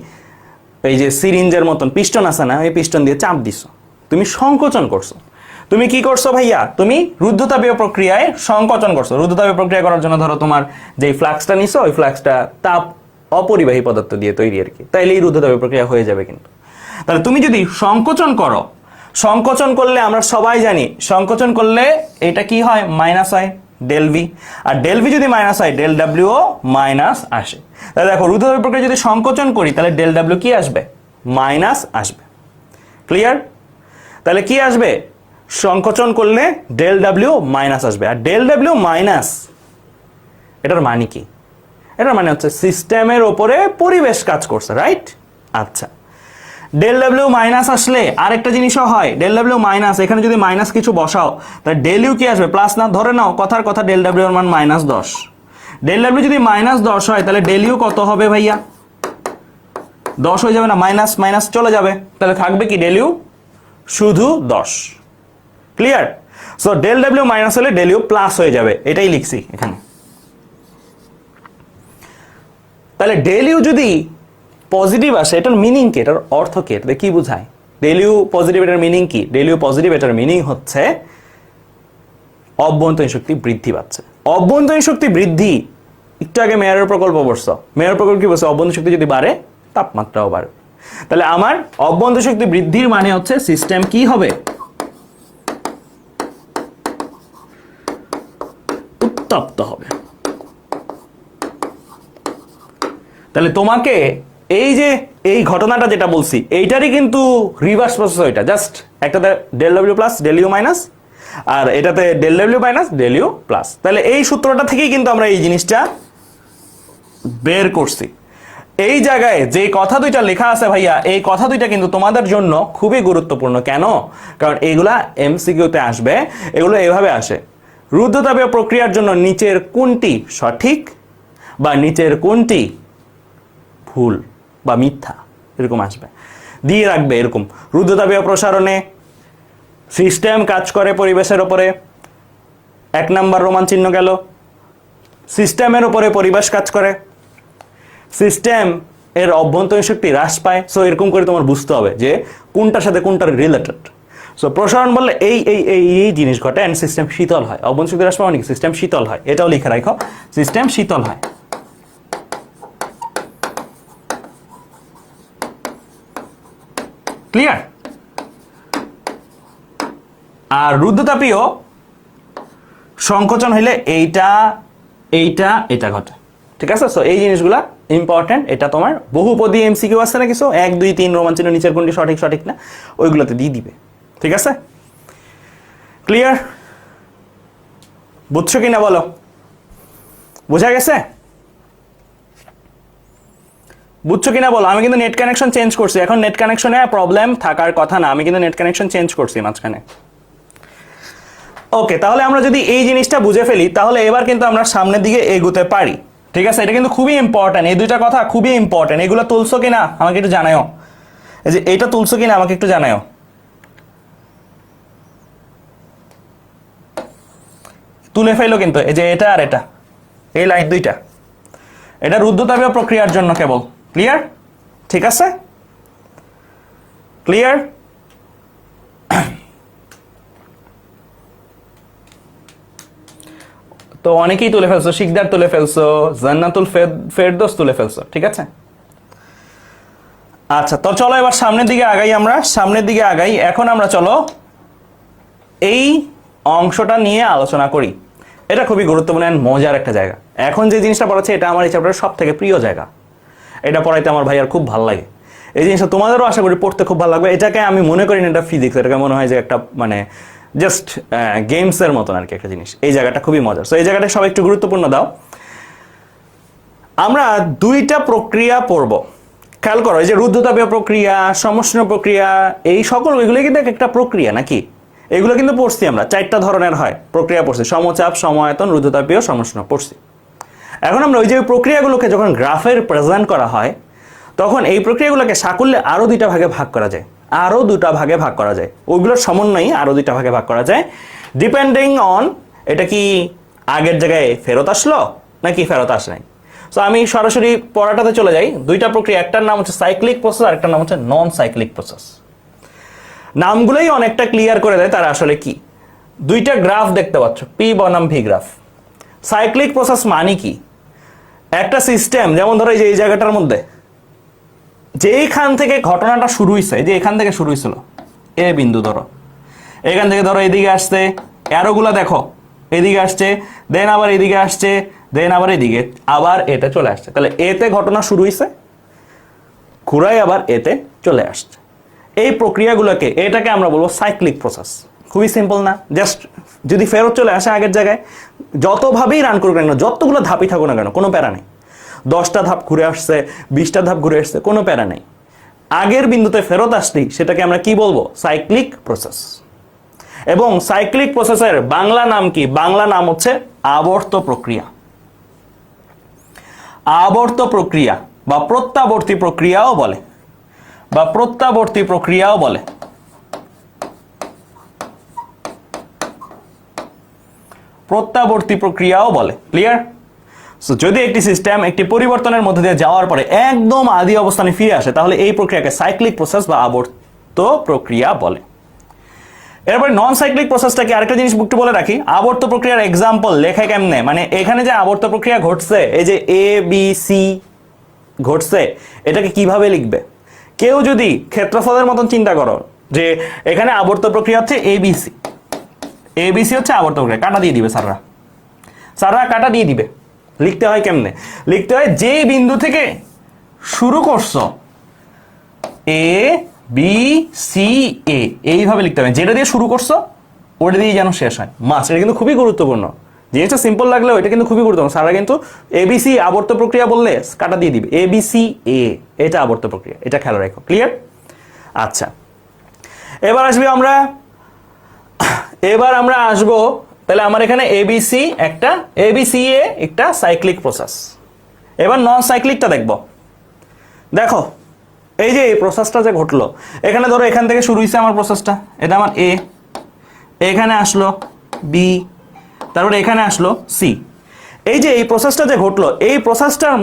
এই যে সিরিঞ্জের মতন পিস্টন আছে না, এই পিস্টন দিয়ে চাপ দিছো, তুমি সংকোচন করছো। তুমি কি করছো ভাইয়া? তুমি রুদ্ধতাপীয় প্রক্রিয়ায় সংকোচন করছো। রুদ্ধতাপীয় প্রক্রিয়া করার জন্য ধরো তোমার যে ফ্লাক্সটা নিছো, ওই ফ্লাক্সটা তাপ অপরিবাহী পদার্থ দিয়ে তৈরি আর কি, তাইলে এই রুদ্ধতাপীয় প্রক্রিয়া হয়ে যাবে। কিন্তু তাহলে তুমি যদি সংকোচন করো, সংকোচন করলে আমরা সবাই জানি সংকোচন করলে এটা কি হয়? মাইনাস হয়, ডেল ভি। আর ডেল ভি যদি মাইনাস হয়, ডেল ডাব্লিউ ও মাইনাস আসে। তাহলে দেখো, রুদ্ধতাপীয় প্রক্রিয়া যদি সংকোচন করি, তাহলে ডেল ডাব্লিউ কি আসবে? মাইনাস আসবে। ক্লিয়ার? তাহলে কি আসবে? সংকোচন করলে ডেল ডাব্লিউ মাইনাস আসবে। আর ডেল ডাব্লিউ মাইনাস, এটার মানে কি? এটার মানে হচ্ছে সিস্টেমের ওপরে পরিবেশ কাজ করছে, রাইট? আচ্ছা, ডেল ডাব্লিউ মাইনাস আসলে আরেকটা জিনিসও হয়। ডেল ডাব্লিউ মাইনাস, এখানে যদি মাইনাস কিছু বসাও, তাহলে ডেল ইউ কি আসবে? প্লাস না? ধরে নাও কথার কথা ডেল ডাব্লিউ এর মান মাইনাস 10। ডেল ডাব্লিউ যদি মাইনাস 10 হয়, তাহলে ডেল ইউ কত হবে ভাইয়া? 10 হয়ে যাবে না? মাইনাস মাইনাস চলে যাবে, তাহলে থাকবে কি? ডেল ইউ শুধু 10। Clear? So del W minus হলে ডেল ইউ প্লাস হয়ে যাবে, এটাই লিখছি এখানে। তাহলে ডেল ইউ যদি পজিটিভ আসে, এটার মিনিং কি? এটার অর্থ কি? এটা কি বোঝায়? ডেল ইউ পজিটিভ, এটার মিনিং কি? ডেল ইউ পজিটিভ, এটার মিনিং হচ্ছে অভ্যন্তরীণ শক্তি বৃদ্ধি পাচ্ছে। অভ্যন্তরীণ শক্তি বৃদ্ধি, একটু আগে মেয়রের প্রকল্প বলছো, মেয়র প্রকল্প কি বলছে? অভ্যন্তরীণ শক্তি যদি বাড়ে, তাপমাত্রাও বাড়ে। তাহলে আমার অভ্যন্তরীণ শক্তি বৃদ্ধির মানে হচ্ছে সিস্টেম কি হবে? উত্তপ্ত হবে। তাহলে তোমাকে এই যে এই ঘটনাটা যেটা বলছি, এইটারই কিন্তু রিভার্স প্রসেস। ওইটা জাস্ট একটাতে del W plus del U minus, আর এটাতে del W minus del U plus. তাহলে এই সূত্রটা থেকেই কিন্তু আমরা এই জিনিসটা বের করছি। এই জায়গায় যে কথা দুইটা লেখা আছে ভাইয়া, এই কথা দুইটা কিন্তু তোমাদের জন্য খুবই গুরুত্বপূর্ণ। কেন? কারণ এইগুলা এমসিকিউতে আসবে। এগুলো এভাবে আসে, রুদ্ধতাপীয় প্রক্রিয়ার জন্য নিচের কোনটি সঠিক বা নিচের কোনটি ভুল বা মিথ্যা, এরকম আসবে, দিয়ে রাখবে এরকম। রুদ্ধতাপীয় প্রসারণে সিস্টেম কাজ করে পরিবেশের ওপরে, 1 নাম্বার রোমান চিহ্ন গেল। সিস্টেমের উপরে পরিবেশ কাজ করে, সিস্টেম এর অভ্যন্তরীণ শক্তি হ্রাস পায়। সো এরকম করে তোমার বুঝতে হবে যে কোনটার সাথে কোনটার রিলেটেড। সো প্রসারণ বললে এই এই এই এই জিনিস ঘটে, অ্যান্ড সিস্টেম শীতল হয়। অভ্যন্তরীণ শক্তি হ্রাস পাওয়া মানে সিস্টেম শীতল হয়, এটাও লিখে রাখো, সিস্টেম শীতল হয়। ক্লিয়ার? আর রুদ্ধতাপীয় সংকোচন হইলে এইটা এইটা এটা ঘটে। ঠিক আছে? সো এই জিনিসগুলা ইম্পর্টেন্ট। এটা তোমার বহুপদী এমসিকিউ আছে না কিছু, 1 2 3 রোমান চিহ্ন নিচের কোনটি সঠিক সঠিক না, ওইগুলোতে দিয়ে দিবে। ঠিক আছে? ক্লিয়ার? বুঝছো কিনা বলো? বোঝা গেছে? বুঝছো কিনা বলো? আমি কিন্তু নেট কানেকশন চেঞ্জ করছি, এখন নেট কানেকশনে প্রবলেম থাকার কথা না, আমি কিন্তু নেট কানেকশন চেঞ্জ করছি মাঝখানে। ওকে, তাহলে আমরা যদি এই জিনিসটা বুঝে ফেলি, তাহলে এবার কিন্তু আমরা সামনের দিকে এগোতে পারি। ঠিক আছে? এটা কিন্তু খুবই ইম্পর্টেন্ট, এই দুইটা কথা খুবই ইম্পর্টেন্ট। এগুলো তুলছো কিনা আমাকে একটু জানাও, এই যে এটা তুলছো কিনা আমাকে একটু জানাও। তুলে ফেলো কিন্তু, এই যে এটা আর এটা, এই লাইন দুইটা, এটা রুদ্ধতাপীয় প্রক্রিয়ার জন্য কেবল। ক্লিয়ার? ঠিক আছে? ক্লিয়ার? তো অনেকেই তুলে ফেলছো, শিকদার তুলে ফেলছো, জান্নাতুল ফেরদৌস তুলে ফেলছো। ঠিক আছে? আচ্ছা, তো চলো এবার সামনের দিকে আগাই, আমরা সামনের দিকে আগাই। এখন আমরা চলো এই অংশটা নিয়ে আলোচনা করি। এটা খুবই গুরুত্বপূর্ণ মজার একটা জায়গা। এখন যে জিনিসটা পড়াচ্ছে, এটা আমার এই চ্যাপ্টারের সব থেকে প্রিয় জায়গা। এটা পড়াইতে আমার ভাইয়ার খুব ভালো লাগে। এই জিনিসটা তোমাদেরও আশা করি পড়তে খুব ভালো লাগবে। এটাকে আমি মনে করি না এটা ফিজিক্স, এটাকে মনে হয় যে একটা মানে জাস্ট গেমসের মতন আর কি একটা জিনিস। এই জায়গাটা খুবই মজার। সো এই জায়গাটা সবাই একটু গুরুত্বপূর্ণ দাও। আমরা দুইটা প্রক্রিয়া পড়ব, খেয়াল করো। এই যে রুদ্ধতাপীয় প্রক্রিয়া, সমষ্ণ প্রক্রিয়া, এই সকল এগুলো কিন্তু একটা প্রক্রিয়া নাকি? এগুলো কিন্তু পড়ছি আমরা, 4টা ধরনের হয় প্রক্রিয়া পড়ছি, সমচাপ, সমায়তন, রুদ্ধতাপীয়, সমষ্ণ পড়ছি। এখন আমরা ওই যে প্রক্রিয়াগুলোকে যখন গ্রাফের প্রেজেন্ট করা হয় তখন এই প্রক্রিয়াগুলোকে সাকুল্যে আরও 2টা ভাগে ভাগ করা যায়, আরও 2টা ভাগে ভাগ করা যায়, ওইগুলোর সমন্বয়ে আরও 2টা ভাগে ভাগ করা যায়, ডিপেন্ডিং অন এটা কি আগের জায়গায় ফেরত আসলো নাকি ফেরত আসে নাই। সো আমি সরাসরি পড়াটাতে চলে যাই। 2টা প্রক্রিয়া, একটার নাম হচ্ছে সাইক্লিক প্রসেস আর একটার নাম হচ্ছে নন সাইক্লিক প্রসেস। নামগুলোই অনেকটা ক্লিয়ার করে দেয় তারা আসলে কি। 2টা গ্রাফ দেখতে পাচ্ছ, পি বনাম ভি গ্রাফ। সাইক্লিক প্রসেস মানে কি, একটা সিস্টেম যেমন ধরো এই জায়গাটার মধ্যে যেইখান থেকে ঘটনাটা শুরু হয়েছে, যে এখান থেকে শুরু হয়েছিল এ বিন্দু, ধরো এখান থেকে ধরো এদিকে আসছে, অ্যারোগুলা দেখো এদিকে আসছে, দেন আবার এদিকে আসছে, দেন আবার এদিকে আবার এতে চলে আসছে, তাহলে এতে ঘটনা শুরু হয়েছে, ঘুরাই আবার এতে চলে আসছে। এই প্রক্রিয়াগুলোকে, এটাকে আমরা বলবো সাইক্লিক প্রসেস। খুবই সিম্পল না, জাস্ট যদি ফেরত চলে আসে আগের জায়গায়, যতভাবেই রান করুক না কেন, যতগুলো ধাপই থাকুক না কেন, কোনো প্যারা নেই। 10টা ধাপ ঘুরে আসছে, 20টা ধাপ ঘুরে আসছে, কোনো প্যারা নেই, আগের বিন্দুতে ফেরত আসলেই সেটাকে আমরা কি বলবো, সাইক্লিক প্রসেস। এবং সাইক্লিক প্রসেসের বাংলা নাম কি, বাংলা নাম হচ্ছে আবর্ত প্রক্রিয়া। আবর্ত প্রক্রিয়া বা প্রত্যাবর্তী প্রক্রিয়াও বলে, বা প্রত্যাবর্তী প্রক্রিয়াও বলে। প্রত্যাবর্তী প্রক্রিয়াও বলে। ক্লিয়ার? সো যদি একটি সিস্টেম একটি পরিবর্তনের মধ্যে দিয়ে যাওয়ার পরে একদম আদি অবস্থানে ফিরে আসে তাহলে এই প্রক্রিয়াকে সাইক্লিক প্রসেস বা আবর্ত প্রক্রিয়া বলে। এরপর নন সাইক্লিক প্রসেসটাকে আরেকটা জিনিস একটু বলে রাখি, আবর্ত প্রক্রিয়ার এক্সাম্পল লেখা কেমনে, মানে এখানে যে আবর্ত প্রক্রিয়া ঘটছে, এই যে এ বি সি ঘটছে, এটাকে কিভাবে লিখবে। কেউ যদি ক্ষেত্রফলের মতন চিন্তা করো যে এখানে আবর্ত প্রক্রিয়া হচ্ছে এবিসি, এবিসি হচ্ছে আবর্ত প্রক্রিয়া, কাটা দিয়ে দিবে সাররা কাটা দিয়ে দিবে। লিখতে হয় কেমনে, লিখতে হয় যে বিন্দু থেকে শুরু করছো এ বি সি এ, এইভাবে লিখতে হবে, যেটা দিয়ে শুরু করছো ওটা দিয়ে যেন শেষ হয়, মাস। এটা কিন্তু খুবই গুরুত্বপূর্ণ, জিনিসটা সিম্পল লাগলেও এটা কিন্তু খুবই গুরুত্বপূর্ণ। সারা কিন্তু এবিসি আবর্ত প্রক্রিয়া বললে কাটা দিয়ে দিবে, এবিসি এ, এটা আবর্ত প্রক্রিয়া, এটা খেয়াল রাখো। ক্লিয়ার? আচ্ছা, এবার আমরা আসবো তাহলে আমার এখানে এবিসি একটা, এবিসি এ একটা সাইক্লিক প্রসেস। এবার নন সাইক্লিকটা দেখবো। দেখো এই যে এই প্রসেসটা যে ঘটলো, এখানে ধরো এখান থেকে শুরু হয়েছে আমার প্রসেসটা, এটা আমার এ, এখানে আসলো বি, তারপরে এখানে আসলো সি। এই যে এই প্রসেসটা যে ঘটলো, এই প্রসেসটার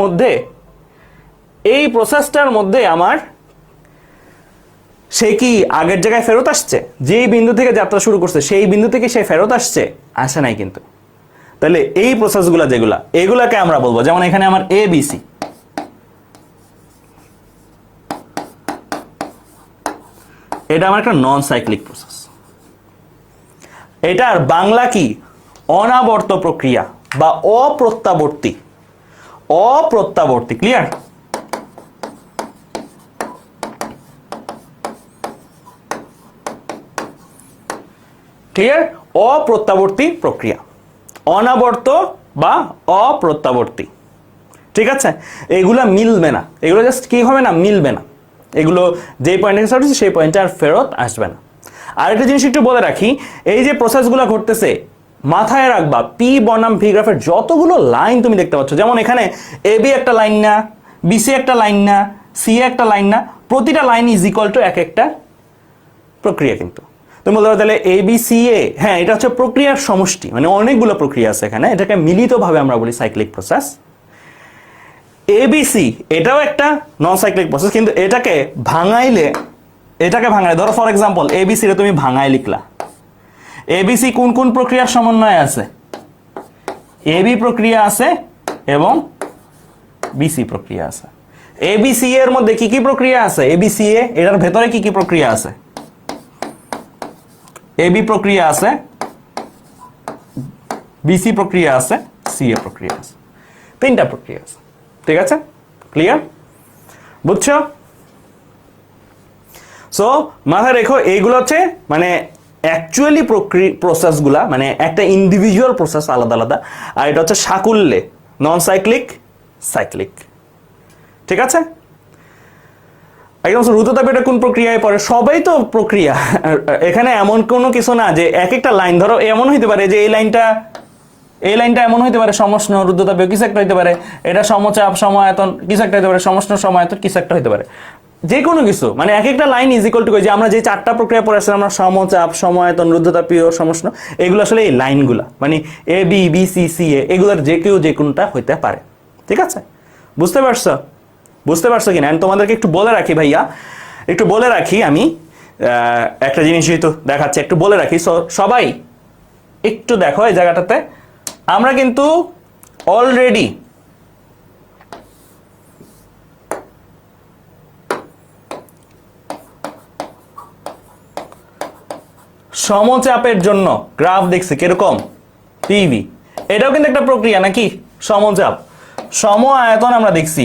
মধ্যে আমার সে কি আগের জায়গায় ফেরত আসছে, যেই বিন্দু থেকে যাত্রা শুরু করছে সেই বিন্দু থেকে সে ফেরত আসে নাই কিন্তু। তাহলে এই প্রসেসগুলো যেগুলা, এগুলাকে আমরা বলবো, যেমন এখানে আমার এ বি সি, এটা আমার একটা নন সাইক্লিক প্রসেস। এটার বাংলা কি, অনাবর্ত প্রক্রিয়া বা অপ্রত্যাবর্তী, অপ্রত্যাবর্তী। ক্লিয়ার? ক্লিয়ার? অপ্রত্যাবর্তী প্রক্রিয়া, অনাবর্ত বা অপ্রত্যাবর্তী। ঠিক আছে? এগুলা মিলবে না, এগুলো জাস্ট কি হবে না, মিলবে না, এগুলো যেই পয়েন্টে স্টার্ট হচ্ছে সেই পয়েন্টে আর ফেরত আসবে না। আরেকটা জিনিস একটু বলে রাখি, এই যে প্রসেসগুলো ঘটতেছে মাথায় রাখবা, পি বনাম ভি গ্রাফের যতগুলো লাইন তুমি দেখতে পাচ্ছ, যেমন এখানে এ বি একটা লাইন না, বিসি একটা লাইন না, সি একটা লাইন না, প্রতিটা লাইন ইজ ইকুয়াল টু এক একটা প্রক্রিয়া। কিন্তু তুমি বলতে পারো তাহলে এ বি সি এ, হ্যাঁ এটা হচ্ছে প্রক্রিয়ার সমষ্টি, মানে অনেকগুলো প্রক্রিয়া আছে এখানে, এটাকে মিলিতভাবে আমরা বলি সাইক্লিক প্রসেস। এবিসি এটাও একটা নন সাইক্লিক প্রসেস, কিন্তু এটাকে ভাঙাইলে ধরো ফর এক্সাম্পল এবিসি রে তুমি ভাঙাই লিখলা, এবিসি কোন কোন প্রক্রিয়ার সমন্বয় আছে, এবি প্রক্রিয়া আছে এবং বিসি প্রক্রিয়া আছে। এবিসি এর মধ্যে কি কি প্রক্রিয়া আছে, এবিসি এটার ভেতরে কি কি প্রক্রিয়া আছে, এবি প্রক্রিয়া আছে, বিসি প্রক্রিয়া আছে, সিএ প্রক্রিয়া আছে, 3টা প্রক্রিয়া আছে। ঠিক আছে? ক্লিয়ার? বুঝছো? সো মাথায় রেখো এইগুলো হচ্ছে মানে অ্যাকচুয়ালি প্রসেসগুলা, মানে একটা ইন্ডিভিজুয়াল প্রসেস আলাদা আলাদা, আর এটা হচ্ছে সাকুল্যে নন সাইক্লিক, সাইক্লিক। ঠিক আছে? একদম রুদ্ধতাপীয়টা কোন প্রক্রিয়ায় পড়ে? সবাই তো প্রক্রিয়া। এখানে এমন কোনো কিছু না যে এক একটা লাইন, ধরো এমন হইতে পারে যে এই লাইনটা এমন হইতে পারে সমষ্ণ রুদ্ধতাপীয় কিছু একটা হইতে পারে, এটা সমচাপ সমায়তন কিছু একটা হইতে পারে, সমষ্ণ সমায়তন কিছু একটা হইতে পারে, যে কোনো কিছু। মানে এক একটা লাইন ইজ ইকুয়াল টু যে আমরা যে 4টা প্রক্রিয়া পড়ে আসলে আমরা সমচাপ সমায়তন রুদ্ধতাপীয় সমষ্ণ, এগুলো আসলে এই লাইনগুলা মানে A B B C C এ, এগুলোর যে কেউ যে কোনটা হইতে পারে। ঠিক আছে, বুঝতে পারছো কিনা? তোমাদেরকে একটু বলে রাখি ভাইয়া, একটু বলে রাখি আমি একটা জিনিস যেহেতু দেখাচ্ছে একটু বলে রাখি। সবাই একটু দেখো এই জায়গাটাতে, আমরা কিন্তু অলরেডি সমচাপের জন্য গ্রাফ দেখছি কিরকম, পিভি, এটাও কিন্তু একটা প্রক্রিয়া নাকি? সমচাপ সম আয়তন আমরা দেখছি,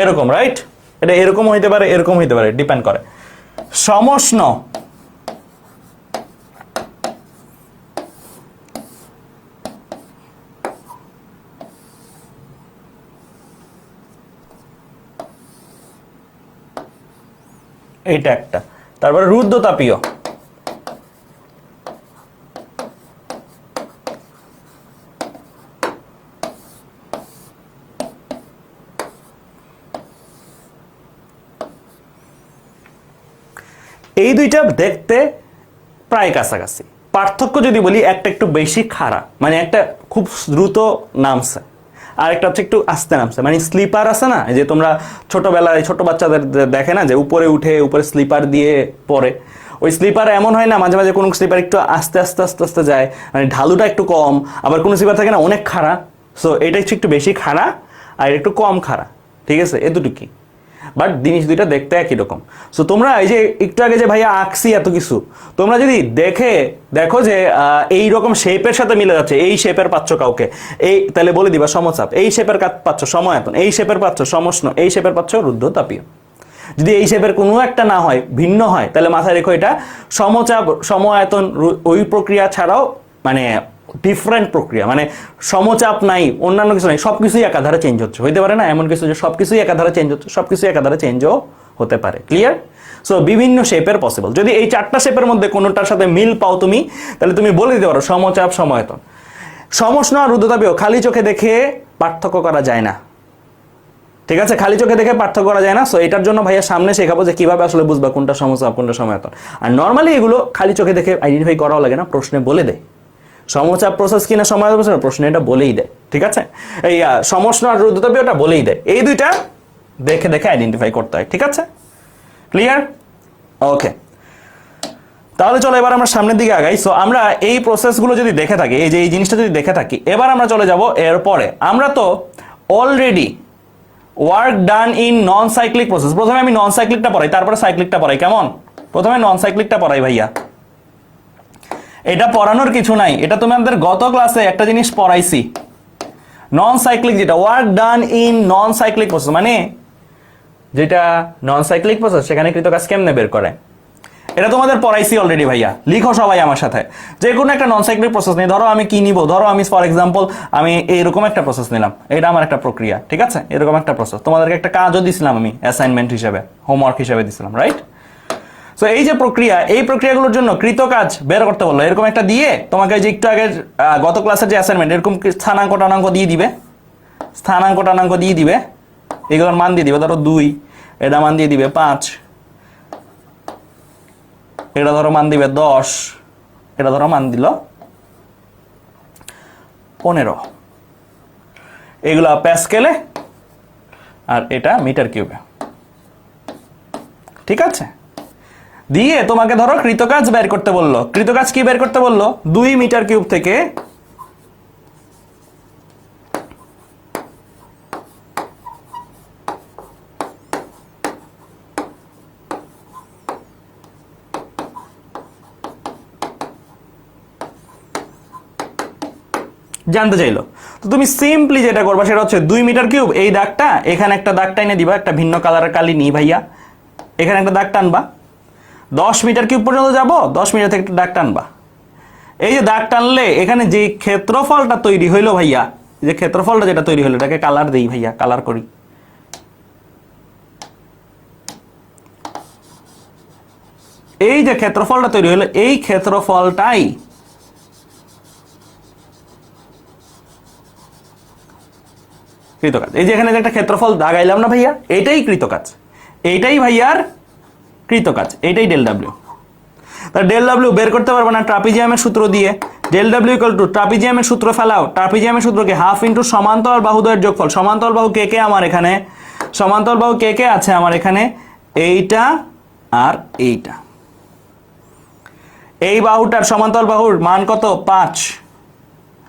এরকম, রাইট? এটা এরকম হইতে পারে, এরকম হইতে পারে, ডিপেন্ড করে। সমষ্ণ এইটা একটা, তারপরে রুদ্ধতাপীয়, এই দুইটা দেখতে প্রায় কাছাকাছি। পার্থক্য যদি বলি, একটা একটু বেশি খাড়া, মানে একটা খুব দ্রুত নামছে, আর একটা হচ্ছে একটু আস্তে নামছে। মানে স্লিপার আছে না, যে তোমরা ছোটবেলায় ছোট বাচ্চাদের দেখে না যে উপরে উঠে উপরে স্লিপার দিয়ে পড়ে, ওই স্লিপার এমন হয় না, মাঝে মাঝে কোনো স্লিপার একটু আস্তে আস্তে আস্তে আস্তে যায়, মানে ঢালুটা একটু কম, আবার কোনো স্লিপার থাকে না অনেক খাড়া। সো এটা হচ্ছে একটু বেশি খাড়া আর একটু কম খাড়া, ঠিক আছে? এ দুটো কি, বাট জিনিস দুইটা দেখতে একই রকম। সো তোমরা এই যে একটু আগে যে ভাইয়া আঁকছি এত কিছু, তোমরা যদি দেখো যে এই রকম শেপের সাথে মিলে যাচ্ছে, এই শেপের পাচ্ছ কাউকে, এই তাহলে বলে দিবা সমচাপ, এই শেপের পাচ্ছ সমায়তন, এই শেপের পাচ্ছ সমষ্ণ, এই শেপের পাচ্ছ রুদ্ধতাপীয়। যদি এই শেপের কোনো একটা না হয়, ভিন্ন হয়, তাহলে মাথায় রেখো এটা সমচাপ সমায়তন ওই প্রক্রিয়া ছাড়াও মানে ডিফারেন্ট প্রক্রিয়া, মানে সমচাপ নাই, অন্যান্য কিছু নাই, সবকিছুই একাধারে চেঞ্জ হচ্ছে। হইতে পারে না এমন কিছু যে সবকিছুই একাধারে চেঞ্জ হচ্ছে, সবকিছু একাধারে চেঞ্জও হতে পারে। ক্লিয়ার? সো বিভিন্ন শেপের পসিবল। যদি এই 4টা শেপের মধ্যে কোনোটার সাথে মিল পাও তুমি, তাহলে তুমি বলে দিতে পারো সমচাপ সমায়তন। সমষ্ণ আর রুদ্ধতাপীয় খালি চোখে দেখে পার্থক্য করা যায় না, ঠিক আছে? খালি চোখে দেখে পার্থক্য করা যায় না। সো এটার জন্য ভাইয়া সামনে শেখাবো যে কিভাবে আসলে বুঝবা কোনটা সমচাপ কোনটা সমায়তন। আর নর্মালি এগুলো খালি চোখে দেখে আইডেন্টিফাই করাও লাগে না, প্রশ্নে বলে দেয় সমচাপ প্রসেস কিনা সমায়তন প্রসেস, প্রশ্নে এটা বলেই দেয়। ঠিক আছে, এই সমষ্ণ আর রুদ্ধতাপীয়টা বলেই দেয়, এই দুইটা দেখে দেখে আইডেন্টিফাই করতে হয়। ঠিক আছে, ক্লিয়ার? ওকে, তাহলে চলো এবার আমরা সামনের দিকে আগাই। সো আমরা এই প্রসেসগুলো যদি দেখে থাকি, এই যে এই জিনিসটা যদি দেখে থাকি, এবার আমরা চলে যাব এরপরে। আমরা তো already work done in non cyclic process, প্রথমে আমি নন সাইক্লিকটা পড়াই, তারপরে সাইক্লিকটা পড়াই, কেমন? প্রথমে নন সাইক্লিকটা পড়াই ভাইয়া। এটা পড়ানোর কিছু নাই, এটা তুমি আমাদের গত ক্লাসে একটা জিনিস পড়াইছি, নন সাইক্লিক, যেটা work done in non cyclic process, মানে যেটা নন সাইক্লিক প্রসেস সেখানে কৃতকাজ কেমনে বের করে, এটা তোমাদের পড়াইছি অলরেডি ভাইয়া। লিখো সবাই আমার সাথে, যে কোনো একটা নন সাইক্লিক প্রসেস নেই। ধরো আমি কি নিব, ধরো আমি ফর এক্সাম্পল আমি এইরকম একটা প্রসেস নিলাম, এটা আমার একটা প্রক্রিয়া, ঠিক আছে? এরকম একটা প্রসেস, তোমাদেরকে একটা কাজও দিছিলাম আমি অ্যাসাইনমেন্ট হিসেবে, হোমওয়ার্ক হিসেবে দিছিলাম, রাইট? সো এই যে প্রক্রিয়া, এই প্রক্রিয়াগুলোর জন্য কৃতকাজ বের করতে বললো, এরকম একটা দিয়ে তোমাকে যে একটু আগে গত ক্লাসের যে অ্যাসাইনমেন্ট, এরকম স্থানাঙ্ক টানাঙ্ক দিয়ে দিবে, স্থানাঙ্ক টানাঙ্ক দিয়ে দিবে, এগুলোর মান দিয়ে দিবে। ধরো 2, এটা মান দিয়ে দিবে 5, এটা ধরো মান দিবে 10, এটা ধরো মান দিল 15, এগুলা প্যাসকেলে, আর এটা মিটার কিউবে। ঠিক আছে, দিয়ে তোমাকে ধরো কৃতকাজ বের করতে বললো। কৃতকাজ কি বের করতে বললো? 2 মিটার কিউব থেকে জানতে চাইলো। তো তুমি সিম্পলি যেটা করবা সেটা হচ্ছে 2 মিটার কিউব, এই দাগটা এখানে একটা দাগ টাইনে দিবা, একটা ভিন্ন কালারের কালি নিই ভাইয়া, এখানে একটা দাগ টানবা, 10 মিটার কিউব পর্যন্ত যাব, 10 মিটার থেকে একটা দাগ টানবা, এই যে দাগ টানলে এখানে যে ক্ষেত্রফলটা তৈরি হইলো ভাইয়া, যে ক্ষেত্রফলটা যেটা তৈরি হলো এটাকে কালার দেই ভাইয়া, কালার করি। এই যে ক্ষেত্রফলটা তৈরি হলো এই ক্ষেত্রফলটাই কৃতকাজ। এই যে এখানে যে একটা ক্ষেত্রফল দাগাইলাম না ভাইয়া, এটাই কৃতকাজ, এইটাই ভাইয়ার কৃতকাজ, এইটাই ডেল ডাব্লিউ। তাহলে ডেল ডাব্লিউ বের করতে পারবো না ট্রাপিজিয়ামের সূত্র দিয়ে। ডেল ডাব্লিউ ইকুয়াল টু ট্রাপিজিয়ামের সূত্র ফেলাও, ট্রাপিজিয়ামের সূত্রকে হাফ ইন্টু সমান্তরাল বাহুদ্বয়ের যোগফল। সমান্তরাল বাহু কে কে আমার এখানে, সমান্তরাল বাহু কে কে আছে আমার এখানে, এইটা আর এইটা। এই বাহুটার সমান্তরাল বাহুর মান কত 5,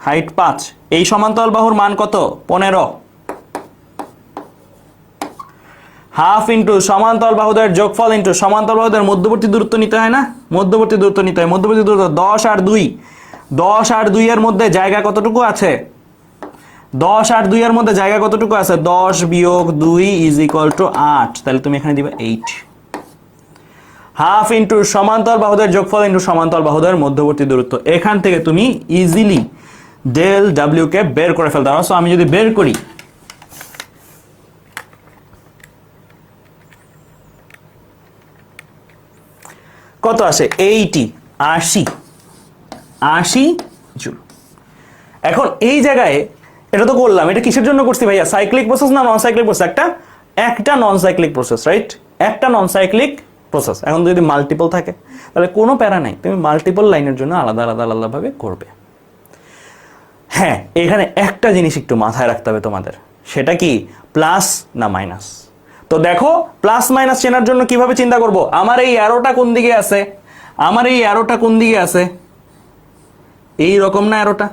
হাইট 5। এই সমান্তরাল বাহুর মান কত 15। হাফ ইন্টু সমান্তরাল বাহুদ্বয়ের যোগফল ইন্টু সমান্তরাল বাহুদ্বয়ের মধ্যবর্তী দূরত্ব নিতে হয় না, মধ্যবর্তী দূরত্ব নিতে হয়। মধ্যবর্তী দূরত্ব 10 আর 2, 10 আর 2 এর মধ্যে জায়গা কতটুকু আছে, 10 আর 2 এর মধ্যে জায়গা কতটুকু আছে, 10 বিয়োগ 2 ইজ ইকুয়াল টু 8। তাহলে তুমি এখানে দিবে 8। হাফ ইন্টু সমান্তরাল বাহুদ্বয়ের যোগফল ইন্টু সমান্তরাল বাহুদ্বয়ের মধ্যবর্তী দূরত্ব। এখান থেকে তুমি ইজিলি ডেল ডাব্লিউ কে বের করে ফেলতে পারো। সো আমি যদি বের করি, কত আসে 80 জুল। এখন এই জায়গায় এটা তো করলাম, এটা কিসের জন্য করছি ভাইয়া, সাইক্লিক প্রসেস না নন সাইক্লিক প্রসেস, একটা নন সাইক্লিক প্রসেস, রাইট, একটা নন সাইক্লিক প্রসেস। এখন যদি মাল্টিপল থাকে তাহলে কোনো প্যারা নাই, তুমি মাল্টিপল লাইনের জন্য আলাদা আলাদা আলাদা ভাবে করবে। হ্যাঁ, এখানে একটা জিনিস একটু মাথায় রাখতে হবে তোমাদের, সেটা কি প্লাস না মাইনাস। তো দেখো প্লাস মাইনাস চেনার জন্য কিভাবে চিন্তা করব, আমার এই অ্যারোটা কোন দিকে আছে, আমার এই অ্যারোটা কোন দিকে আছে, এই রকম না অ্যারোটা।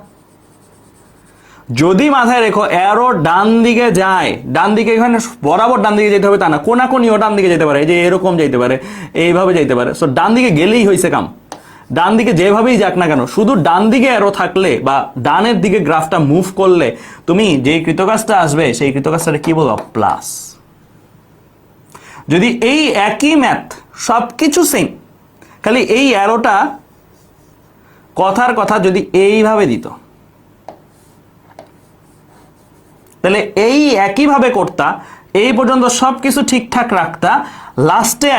যদি মাথায় রেখো অ্যারো ডান দিকে যায়, ডান দিকে এখানে বরাবর ডান দিকে যেতে হবে তা না, কোনাকুনিও ডান দিকে যেতে পারে, এই যে এরকম যেতে পারে, এইভাবে যেতে পারে। সো ডান দিকে গেলেই হয়েছে কাম, ডান দিকে যেভাবেই যাক না কেন, শুধু ডান দিকে অ্যারো থাকলে বা ডানের দিকে গ্রাফটা মুভ করলে তুমি যেই কৃতকাজটা আসবে সেই কৃতকাজটা কি বলবো, প্লাস। যদি এই একই ম্যাথ সবকিছু সেম, খালি এই অ্যারোটা কথার কথা যদি এইভাবে দিত, তাহলে এই একইভাবে করতা, এই পর্যন্ত সবকিছু ঠিকঠাক রাখতা, লাস্টে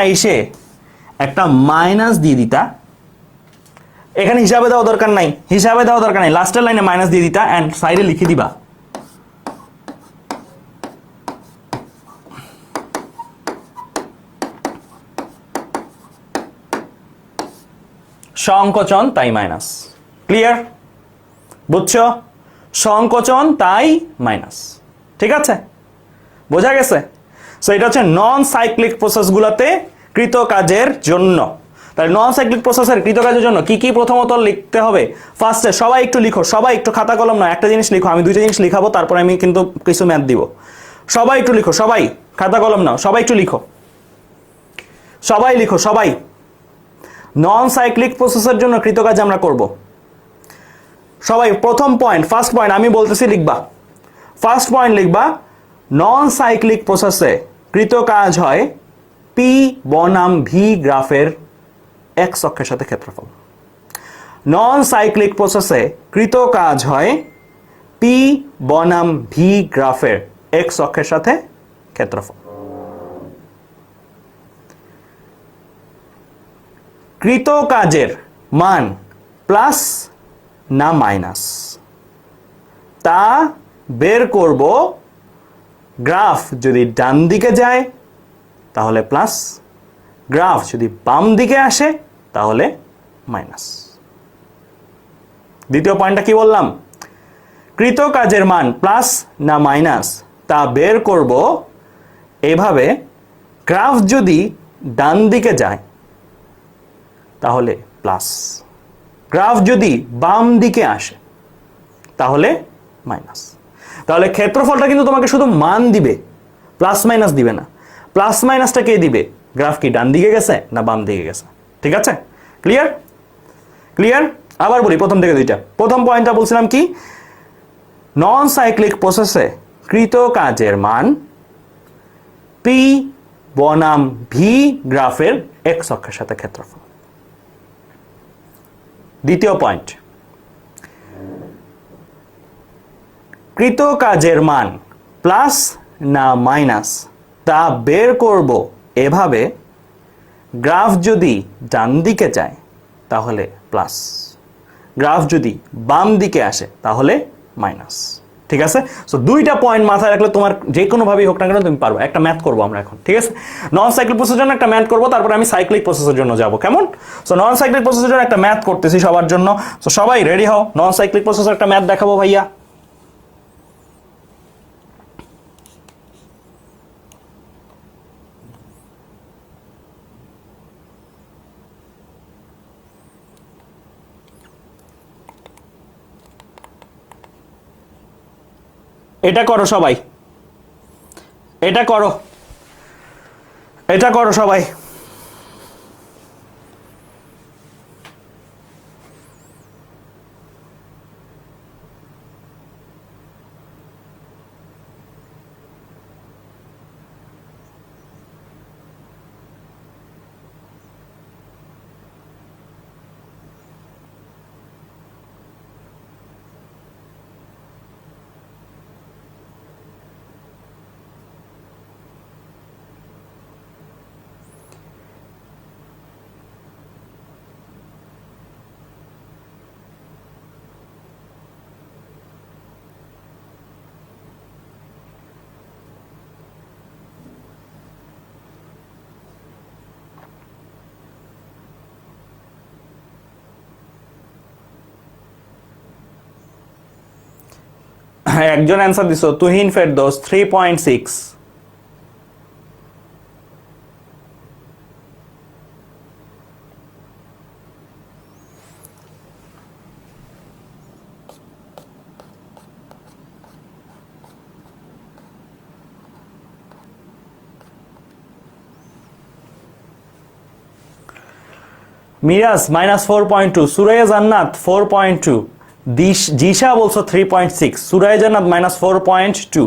আইসে একটা মাইনাস দিয়ে দিতা। এখানে হিসাবে দেওয়া দরকার নাই, লাস্টের লাইনে মাইনাস দিয়ে দিতা অ্যান্ড সাইডে লিখে দিবা সংকোচন তাই মাইনাস। ক্লিয়ার, বুঝছো, সংকোচন তাই মাইনাস, ঠিক আছে, বোঝা গেছে। সো এটা হচ্ছে নন সাইক্লিক প্রসেসগুলোতে কৃতকাজের জন্য। তাহলে নন সাইক্লিক প্রসেসের কৃতকাজের জন্য কি কি প্রথমত লিখতে হবে, ফার্স্টে সবাই একটু লিখো, সবাই একটু খাতা কলম না, একটা জিনিস লিখো, আমি দুইটা জিনিস লিখাবো, তারপর আমি কিন্তু কিছু ম্যাথ দিব। সবাই একটু লিখো, সবাই খাতা কলম নাও, সবাই একটু লিখো, সবাই নন সাইক্লিক প্রসেসের জন্য কৃতকাজ আমরা করব। সবাই প্রথম পয়েন্ট, ফার্স্ট পয়েন্ট আমি বলতেছি লিখবা, ফার্স্ট পয়েন্ট লিখবা, নন সাইক্লিক প্রসেসে কৃতকাজ হয় পি বনাম ভি গ্রাফের এক্স অক্ষের সাথে ক্ষেত্রফল। নন সাইক্লিক প্রসেসে কৃতকাজ হয় পি বনাম ভি গ্রাফের এক্স অক্ষের সাথে ক্ষেত্রফল। কৃতকাজের মান প্লাস না মাইনাস তা বের করব। গ্রাফ যদি ডান দিকে যায় তাহলে প্লাস, গ্রাফ যদি বাম দিকে আসে তাহলে মাইনাস। দ্বিতীয় পয়েন্টটা কি বললাম, কৃতকাজের মান প্লাস না মাইনাস তা বের করব এভাবে, গ্রাফ যদি ডান দিকে যায় তাহলে প্লাস, গ্রাফ যদি বাম দিকে আসে তাহলে মাইনাস। তাহলে ক্ষেত্রফলটা কিন্তু তোমাকে শুধু মান দিবে, প্লাস মাইনাস দিবে না। প্লাস মাইনাসটা কে দিবে, গ্রাফ কি ডান দিকে গেছে না বাম দিকে গেছে, ঠিক আছে, ক্লিয়ার। আবার বলি প্রথম থেকে দুইটা। প্রথম পয়েন্টটা বলছিলাম কি, নন সাইক্লিক প্রসেসে কৃতকাজের মান পি বনাম ভি গ্রাফের এক্স অক্ষের সাথে ক্ষেত্রফল। দ্বিতীয় পয়েন্ট, কৃত কাজের মান প্লাস না মাইনাস তা বের করব এভাবে, গ্রাফ যদি ডান দিকে যায় তাহলে প্লাস, গ্রাফ যদি বাম দিকে আসে তাহলে মাইনাস। ঠিক আছে? সো দুইটা পয়েন্ট মাথায় রাখলে তোমার যে কোনো ভাবেই হোক না কেন তুমি পারবে। একটা ম্যাথ করবো আমরা এখন, ঠিক আছে? নন সাইক্লিক প্রসেসের জন্য একটা ম্যাথ করবো, তারপরে আমি সাইক্লিক প্রসেসের জন্য যাব। কেমন? সো নন সাইক্লিক প্রসেসের জন্য একটা ম্যাথ করতেছি সবার জন্য। সো সবাই রেডি হও, নন সাইক্লিক প্রসেসের একটা ম্যাথ দেখাবো ভাইয়া। এটা করো সবাই, এটা করো, এটা করো সবাই। একজন অ্যান্সার দিছো, তুহিন ফেরদৌস 3.6। মিরাজ -4.2, সুরাইয়া জান্নাত 4.2, জিশা বলছো 3.6, সুরাইয়া জান্নাত -4.2।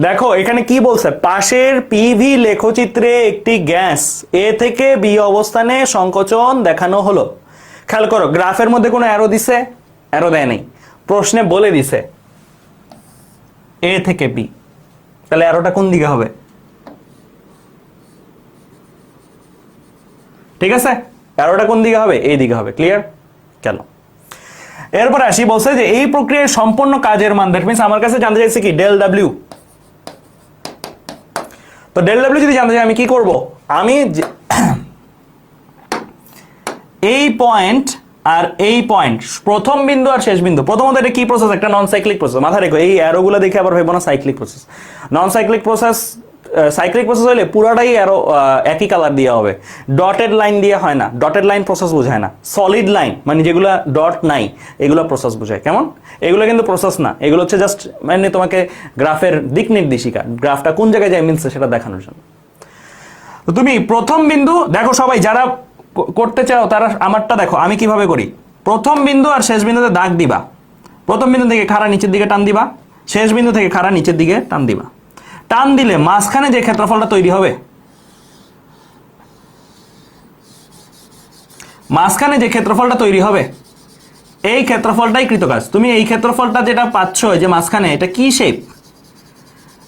দেখো এখানে কি বলছে, পাশের পিভি লেখচিত্রে একটি গ্যাস এ থেকে বি অবস্থানে সংকোচন দেখানো হলো। খেয়াল করো, গ্রাফের মধ্যে কোনো অ্যারো দিছে? অ্যারো দেয় নাই, প্রশ্নে বলে দিছে এ থেকে বি, তাহলে অ্যারোটা কোন দিকে হবে? ঠিক আছে, অ্যারোটা কোন দিকে হবে? এই দিকে হবে। ক্লিয়ার? কেন? এরপর আসি, বলছে যে এই প্রক্রিয়ায় সম্পূর্ণ কাজের মান, দ্যাট মিন্স আমার কাছে জানতে চাইছে কি ডেল ডাব্লিউ। তো ডেল ডাব্লিউ যদি জানতে চাই আমি কি করব? আমি এই পয়েন্ট আর এই পয়েন্ট, প্রথম বিন্দু আর শেষ বিন্দু, প্রথমত এটা কি প্রসেস? একটা নন সাইক্লিক প্রসেস। মাথায় রেখো, এই অ্যারোগুলো দেখে আবার ভেবো না সাইক্লিক প্রসেস। নন সাইক্লিক প্রসেস, সাইক্লিক প্রসেস হলে পুরোটাই অ্যারো একই কালার দিয়ে হবে, ডটেড লাইন দিয়ে হয় না। ডটেড লাইন প্রসেস বোঝায় না, সলিড লাইন মানে যেগুলো ডট নাই এগুলো প্রসেস বোঝায়। কেমন? এগুলো কিন্তু প্রসেস না, এগুলো হচ্ছে জাস্ট মানে তোমাকে গ্রাফের দিক নির্দেশিকা, গ্রাফটা কোন জায়গায় যায় মিলছে সেটা দেখানোর জন্য। তো তুমি প্রথম বিন্দু দেখো, সবাই যারা করতে চাও তারা আমারটা দেখো আমি কিভাবে করি। প্রথম বিন্দু আর শেষ বিন্দুতে দাগ দিবা, প্রথম বিন্দু থেকে খাড়া নিচের দিকে টান দিবা, শেষ বিন্দু থেকে খাড়া নিচের দিকে টান দিবা। টান দিলে মাঝখানে যে ক্ষেত্রফলটা তৈরি হবে, মাঝখানে যে ক্ষেত্রফলটা তৈরি হবে এই ক্ষেত্রফলটাই কৃতকাজ। তুমি এই ক্ষেত্রফলটা যেটা পাচ্ছ যে মাঝখানে, এটা কি শেপ?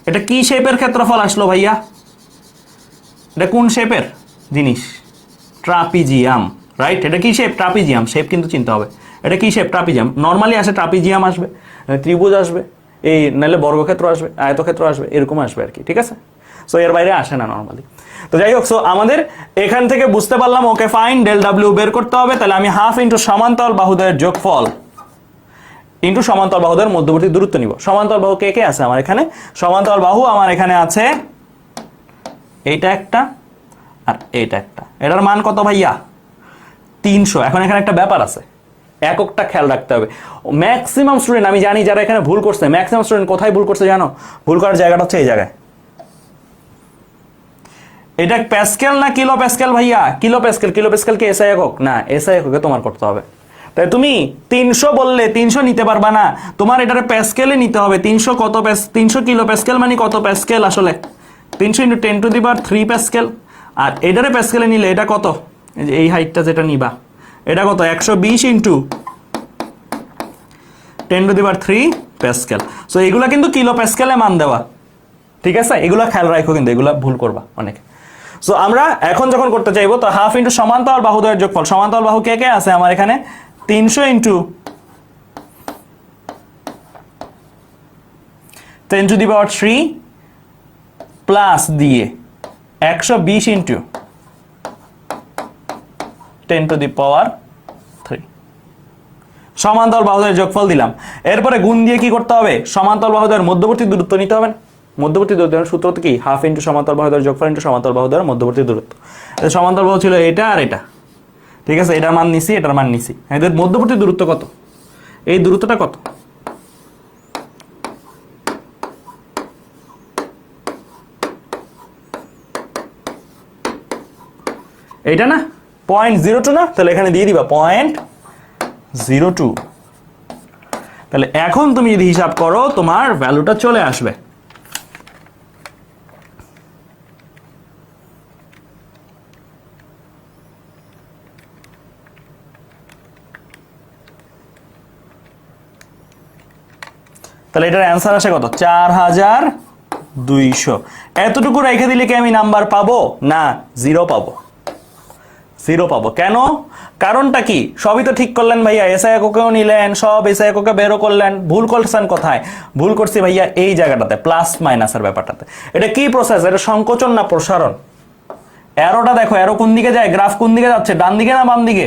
এটা কি শেপের ক্ষেত্রফল আসলো ভাইয়া? এটা কোন শেপের জিনিস? Trapezium, right? এটা কি শেপ? ট্রাপিজিয়াম শেপ কিন্তু চিনতে হবে। এটা কি শেপ? ট্রাপিজিয়াম। নর্মালি আসে ট্রাপিজিয়াম আসবে, ত্রিভুজ আসবে, এই নাহলে বর্গক্ষেত্র আসবে, আয়তক্ষেত্র আসবে, এরকম আসবে আর কি। ঠিক আছে? সো এর বাইরে আসে না নর্মালি। তো যাই হোক, সো আমাদের এখান থেকে বুঝতে পারলাম, ওকে ফাইন, ডেল ডাব্লিউ বের করতে হবে। তাহলে আমি হাফ ইন্টু সমান্তরাল বাহুদের যোগফল ইন্টু সমান্তরাল বাহুদের মধ্যবর্তী দূরত্ব নিব। সমান্তরাল বাহু কে কে আছে আমার এখানে? সমান্তরাল বাহু আমার এখানে আছে এইটা একটা আর এইটা একটা। এটার মান কত ভাইয়া? 300। এখন এখানে একটা ব্যাপার আছে, এককটা খেয়াল রাখতে হবে। ম্যাক্সিমাম স্টুডেন্ট আমি জানি যারা এখানে ভুল করছে, ম্যাক্সিমাম স্টুডেন্ট কোথায় ভুল করছে জানো? ভুল করার জায়গাটা হচ্ছে এই জায়গায়। এটা প্যাসকেল না কিলো প্যাসকেল ভাইয়া? Kilo Pascal. কিলো প্যাসকেল কি এসআই একক? না, এসআই এককে তোমার করতে হবে। তাই তুমি 300 বললে 300 নিতে পারবা না, তোমার এটারে প্যাসকেলে নিতে হবে। 300 কত 300 কিলো প্যাসকেল মানে কত প্যাসকেল আসলে? 300 ইন্টু 10⁻³ প্যাসকেল। আর এটারে প্যাসকেলে নিলে এটা কত? এই হাইটটা যেটা নিবা এটা কত? 120 ইন্টু 10⁻³ প্যাসকেল। সো এগুলা কিন্তু কিলো প্যাসকেলে মান দেওয়া, ঠিক আছে? এগুলা খেয়াল রাখো, কিন্তু এগুলা ভুল করবা অনেক। সো আমরা এখন যখন করতে চাইবো, তো হাফ ইন্টু সমান্তরাল বাহুদ্বয়ের যোগফল। সমান্তরাল বাহু কে কে আছে আমার এখানে? 300 ইন্টু 10⁻³ প্লাস দিয়ে 120 ইন্টু 10⁻³ সমান্তরাল বাহুদ্বয়ের যোগফল দিলাম। এরপরে গুণ দিয়ে কি করতে হবে? সমান্তরাল বাহুদ্বয়ের মধ্যবর্তী দূরত্ব নিতে হবে না? মধ্যবর্তী দূরত্বের সূত্র কি? হাফ ইন্টু সমান্তরাল বাহুদ্বয়ের যোগফল ইন্টু সমান্তরাল বাহুদ্বয়ের মধ্যবর্তী দূরত্ব। সমান্তরাল বাহু ছিল এটা আর এটা, ঠিক আছে? এটার মান নিছি, এটার মান নিছি। এদের মধ্যবর্তী দূরত্ব কত? এই দূরত্বটা কত? এইটা না 0.02 না? তাহলে এখানে দিয়ে দিবা 0.02। তাহলে এখন তুমি যদি হিসাব করো তোমার ভ্যালুটা চলে আসবে। তাহলে এটার অ্যান্সার আসে কত? 4200। এতটুকু রেখে দিলে কি আমি নাম্বার পাবো? না, 0 পাবো। 0 পাবো। কেন? কারণটা কি? সবই তো ঠিক করলেন ভাইয়া, এসআই এককেও নিলেন, সব এসআই এককে বেরো করলেন। ভুল করছেন কোথায়? ভুল করছি ভাইয়া এই জায়গাটাতে, প্লাস মাইনাসের ব্যাপারটাতে। এটা কি প্রসেস? এটা সংকোচন না প্রসারণ? অ্যারোটা দেখো, অ্যারো কোন দিকে যায়? গ্রাফ কোন দিকে যাচ্ছে? ডান দিকে না বাম দিকে?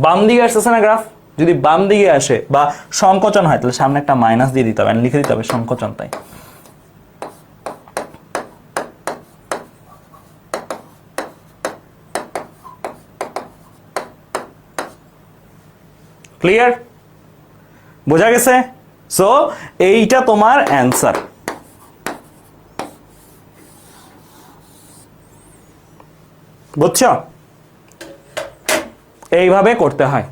বাম দিকে আসতেছে না গ্রাফ? যদি বাম দিকে আসে বা সংকোচন হয়, তাহলে সামনে একটা মাইনাস দিয়ে দিতে হবে, লিখে দিতে হবে সংকোচন। তাই ক্লিয়ার? বোঝা গেছে? সো এইটা তোমার অ্যান্সার। বুঝছো? এইভাবে করতে হয়।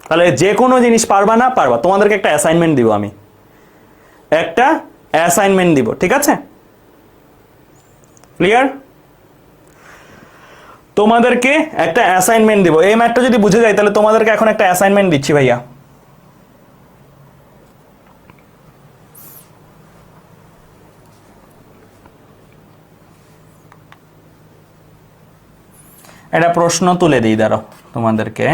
তাহলে যে কোনো জিনিস পারবা না? পারবা। তোমাদেরকে একটা অ্যাসাইনমেন্ট দিব, আমি একটা অ্যাসাইনমেন্ট দিব, ঠিক আছে? ক্লিয়ার? তোমাদেরকে একটা অ্যাসাইনমেন্ট দিব। এই ম্যাথটা যদি বুঝে যায়, তাহলে তোমাদেরকে এখন একটা অ্যাসাইনমেন্ট দিচ্ছি ভাইয়া। একটা প্রশ্ন তুলে দিই, দাঁড়াও তোমাদেরকে।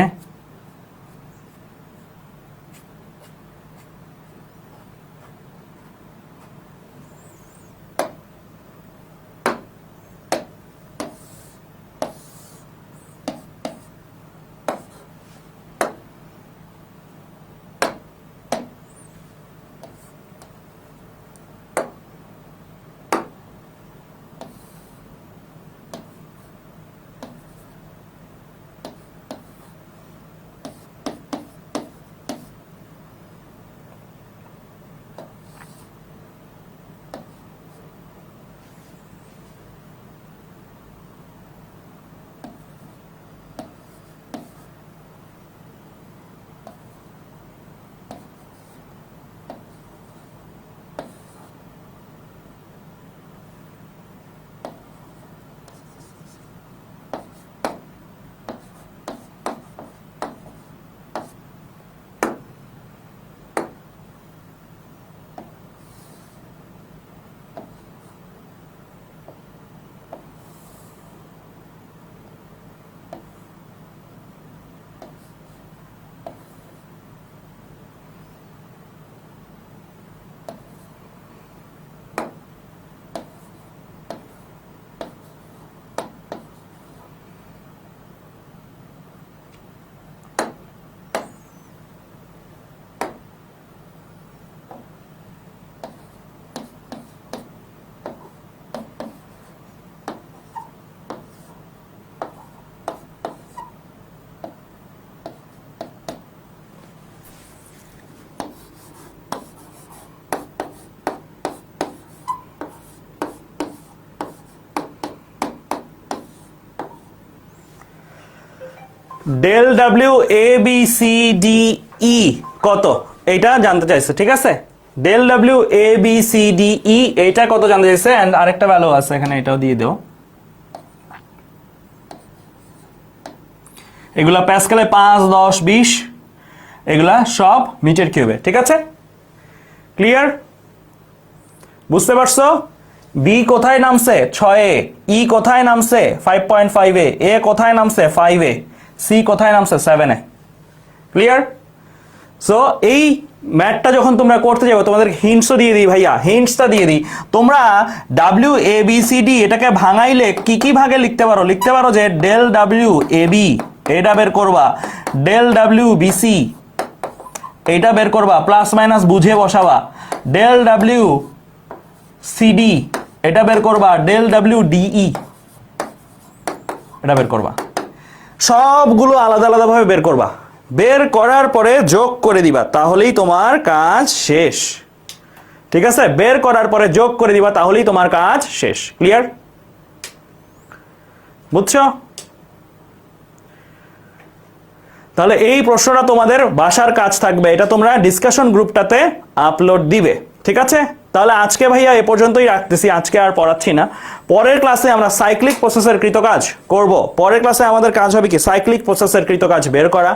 Del W A B C D E কত এটা জানতে চাইছে, ঠিক আছে? Del W A B C D E এটা কত জানতে চাইছে, এন্ড আরেকটা ভ্যালু আছে এখানে, এটাও দিয়ে দাও। এগুলা প্যাসকেলে 5, 10, 20 এগুলা সব মিটার কিউবে, ঠিক আছে? ক্লিয়ার? বুঝতে পারছো? বি কোথায় নামছে 6 এ, ই কোথায় নামছে 5.5 এ, এ কোথায় নামছে 5 এ, সি কোথায় নামছে 7 এ। ক্লিয়ার? সো এই ম্যাথটা যখন তোমরা করতে যাবে তোমাদের হিন্টসও দিয়ে দিই ভাইয়া, হিন্টসটা দিয়ে দিই। তোমরা W A B C D এটাকে ভাঙাইলে কি কি ভাগে লিখতে পারো? লিখতে পারো যে ডেল ডাব্লিউ এ বি এটা বের করবা, ডেল ডাব্লিউ বি সি এইটা বের করবা, প্লাস মাইনাস বুঝে বসাবা, ডেল ডাব্লিউ সিডি এটা বের করবা, ডেল ডাব্লিউ ডিই এটা বের করবা। সবগুলো আলাদা আলাদা ভাবে বের করবা, বের করার পরে যোগ করে দিবা, তাহলেই তোমার কাজ শেষ। ঠিক আছে? বের করার পরে যোগ করে দিবা, তাহলেই তোমার কাজ শেষ। ক্লিয়ার? বুঝছো? তাহলে এই প্রশ্নটা তোমাদের বাসার কাজ থাকবে, এটা তোমরা ডিসকাশন গ্রুপটাতে আপলোড দিবে। ঠিক আছে? তাহলে আজকে ভাইয়া এ পর্যন্তই রাখতেছি, আজকে আর পড়াচ্ছি না। পরের ক্লাসে আমরা সাইক্লিক প্রসেসের কৃতকাজ করব। পরের ক্লাসে আমাদের কাজ হবে কি সাইক্লিক প্রসেসের কৃতকাজ বের করা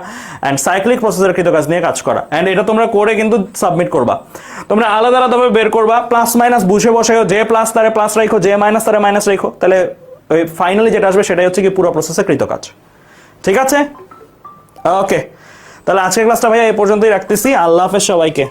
এন্ড সাইক্লিক প্রসেসের কৃতকাজ নিয়ে কাজ করা, এন্ড এটা তোমরা করে কিন্তু সাবমিট করবা। তোমরা আলাদা আলাদাভাবে বের করবা, প্লাস মাইনাস বুঝে বসাও, যে প্লাস তারে প্লাস রাখো, যে মাইনাস তারে মাইনাস রাখো, তাহলে ওই ফাইনালি যেটা আসবে সেটাই হচ্ছে কি পুরো প্রসেসের কৃতকাজ। ঠিক আছে? ওকে, তাহলে আজকের ক্লাসটা ভাইয়া এই পর্যন্তই রাখতেছি। আল্লাহ হাফেজ সবাইকে।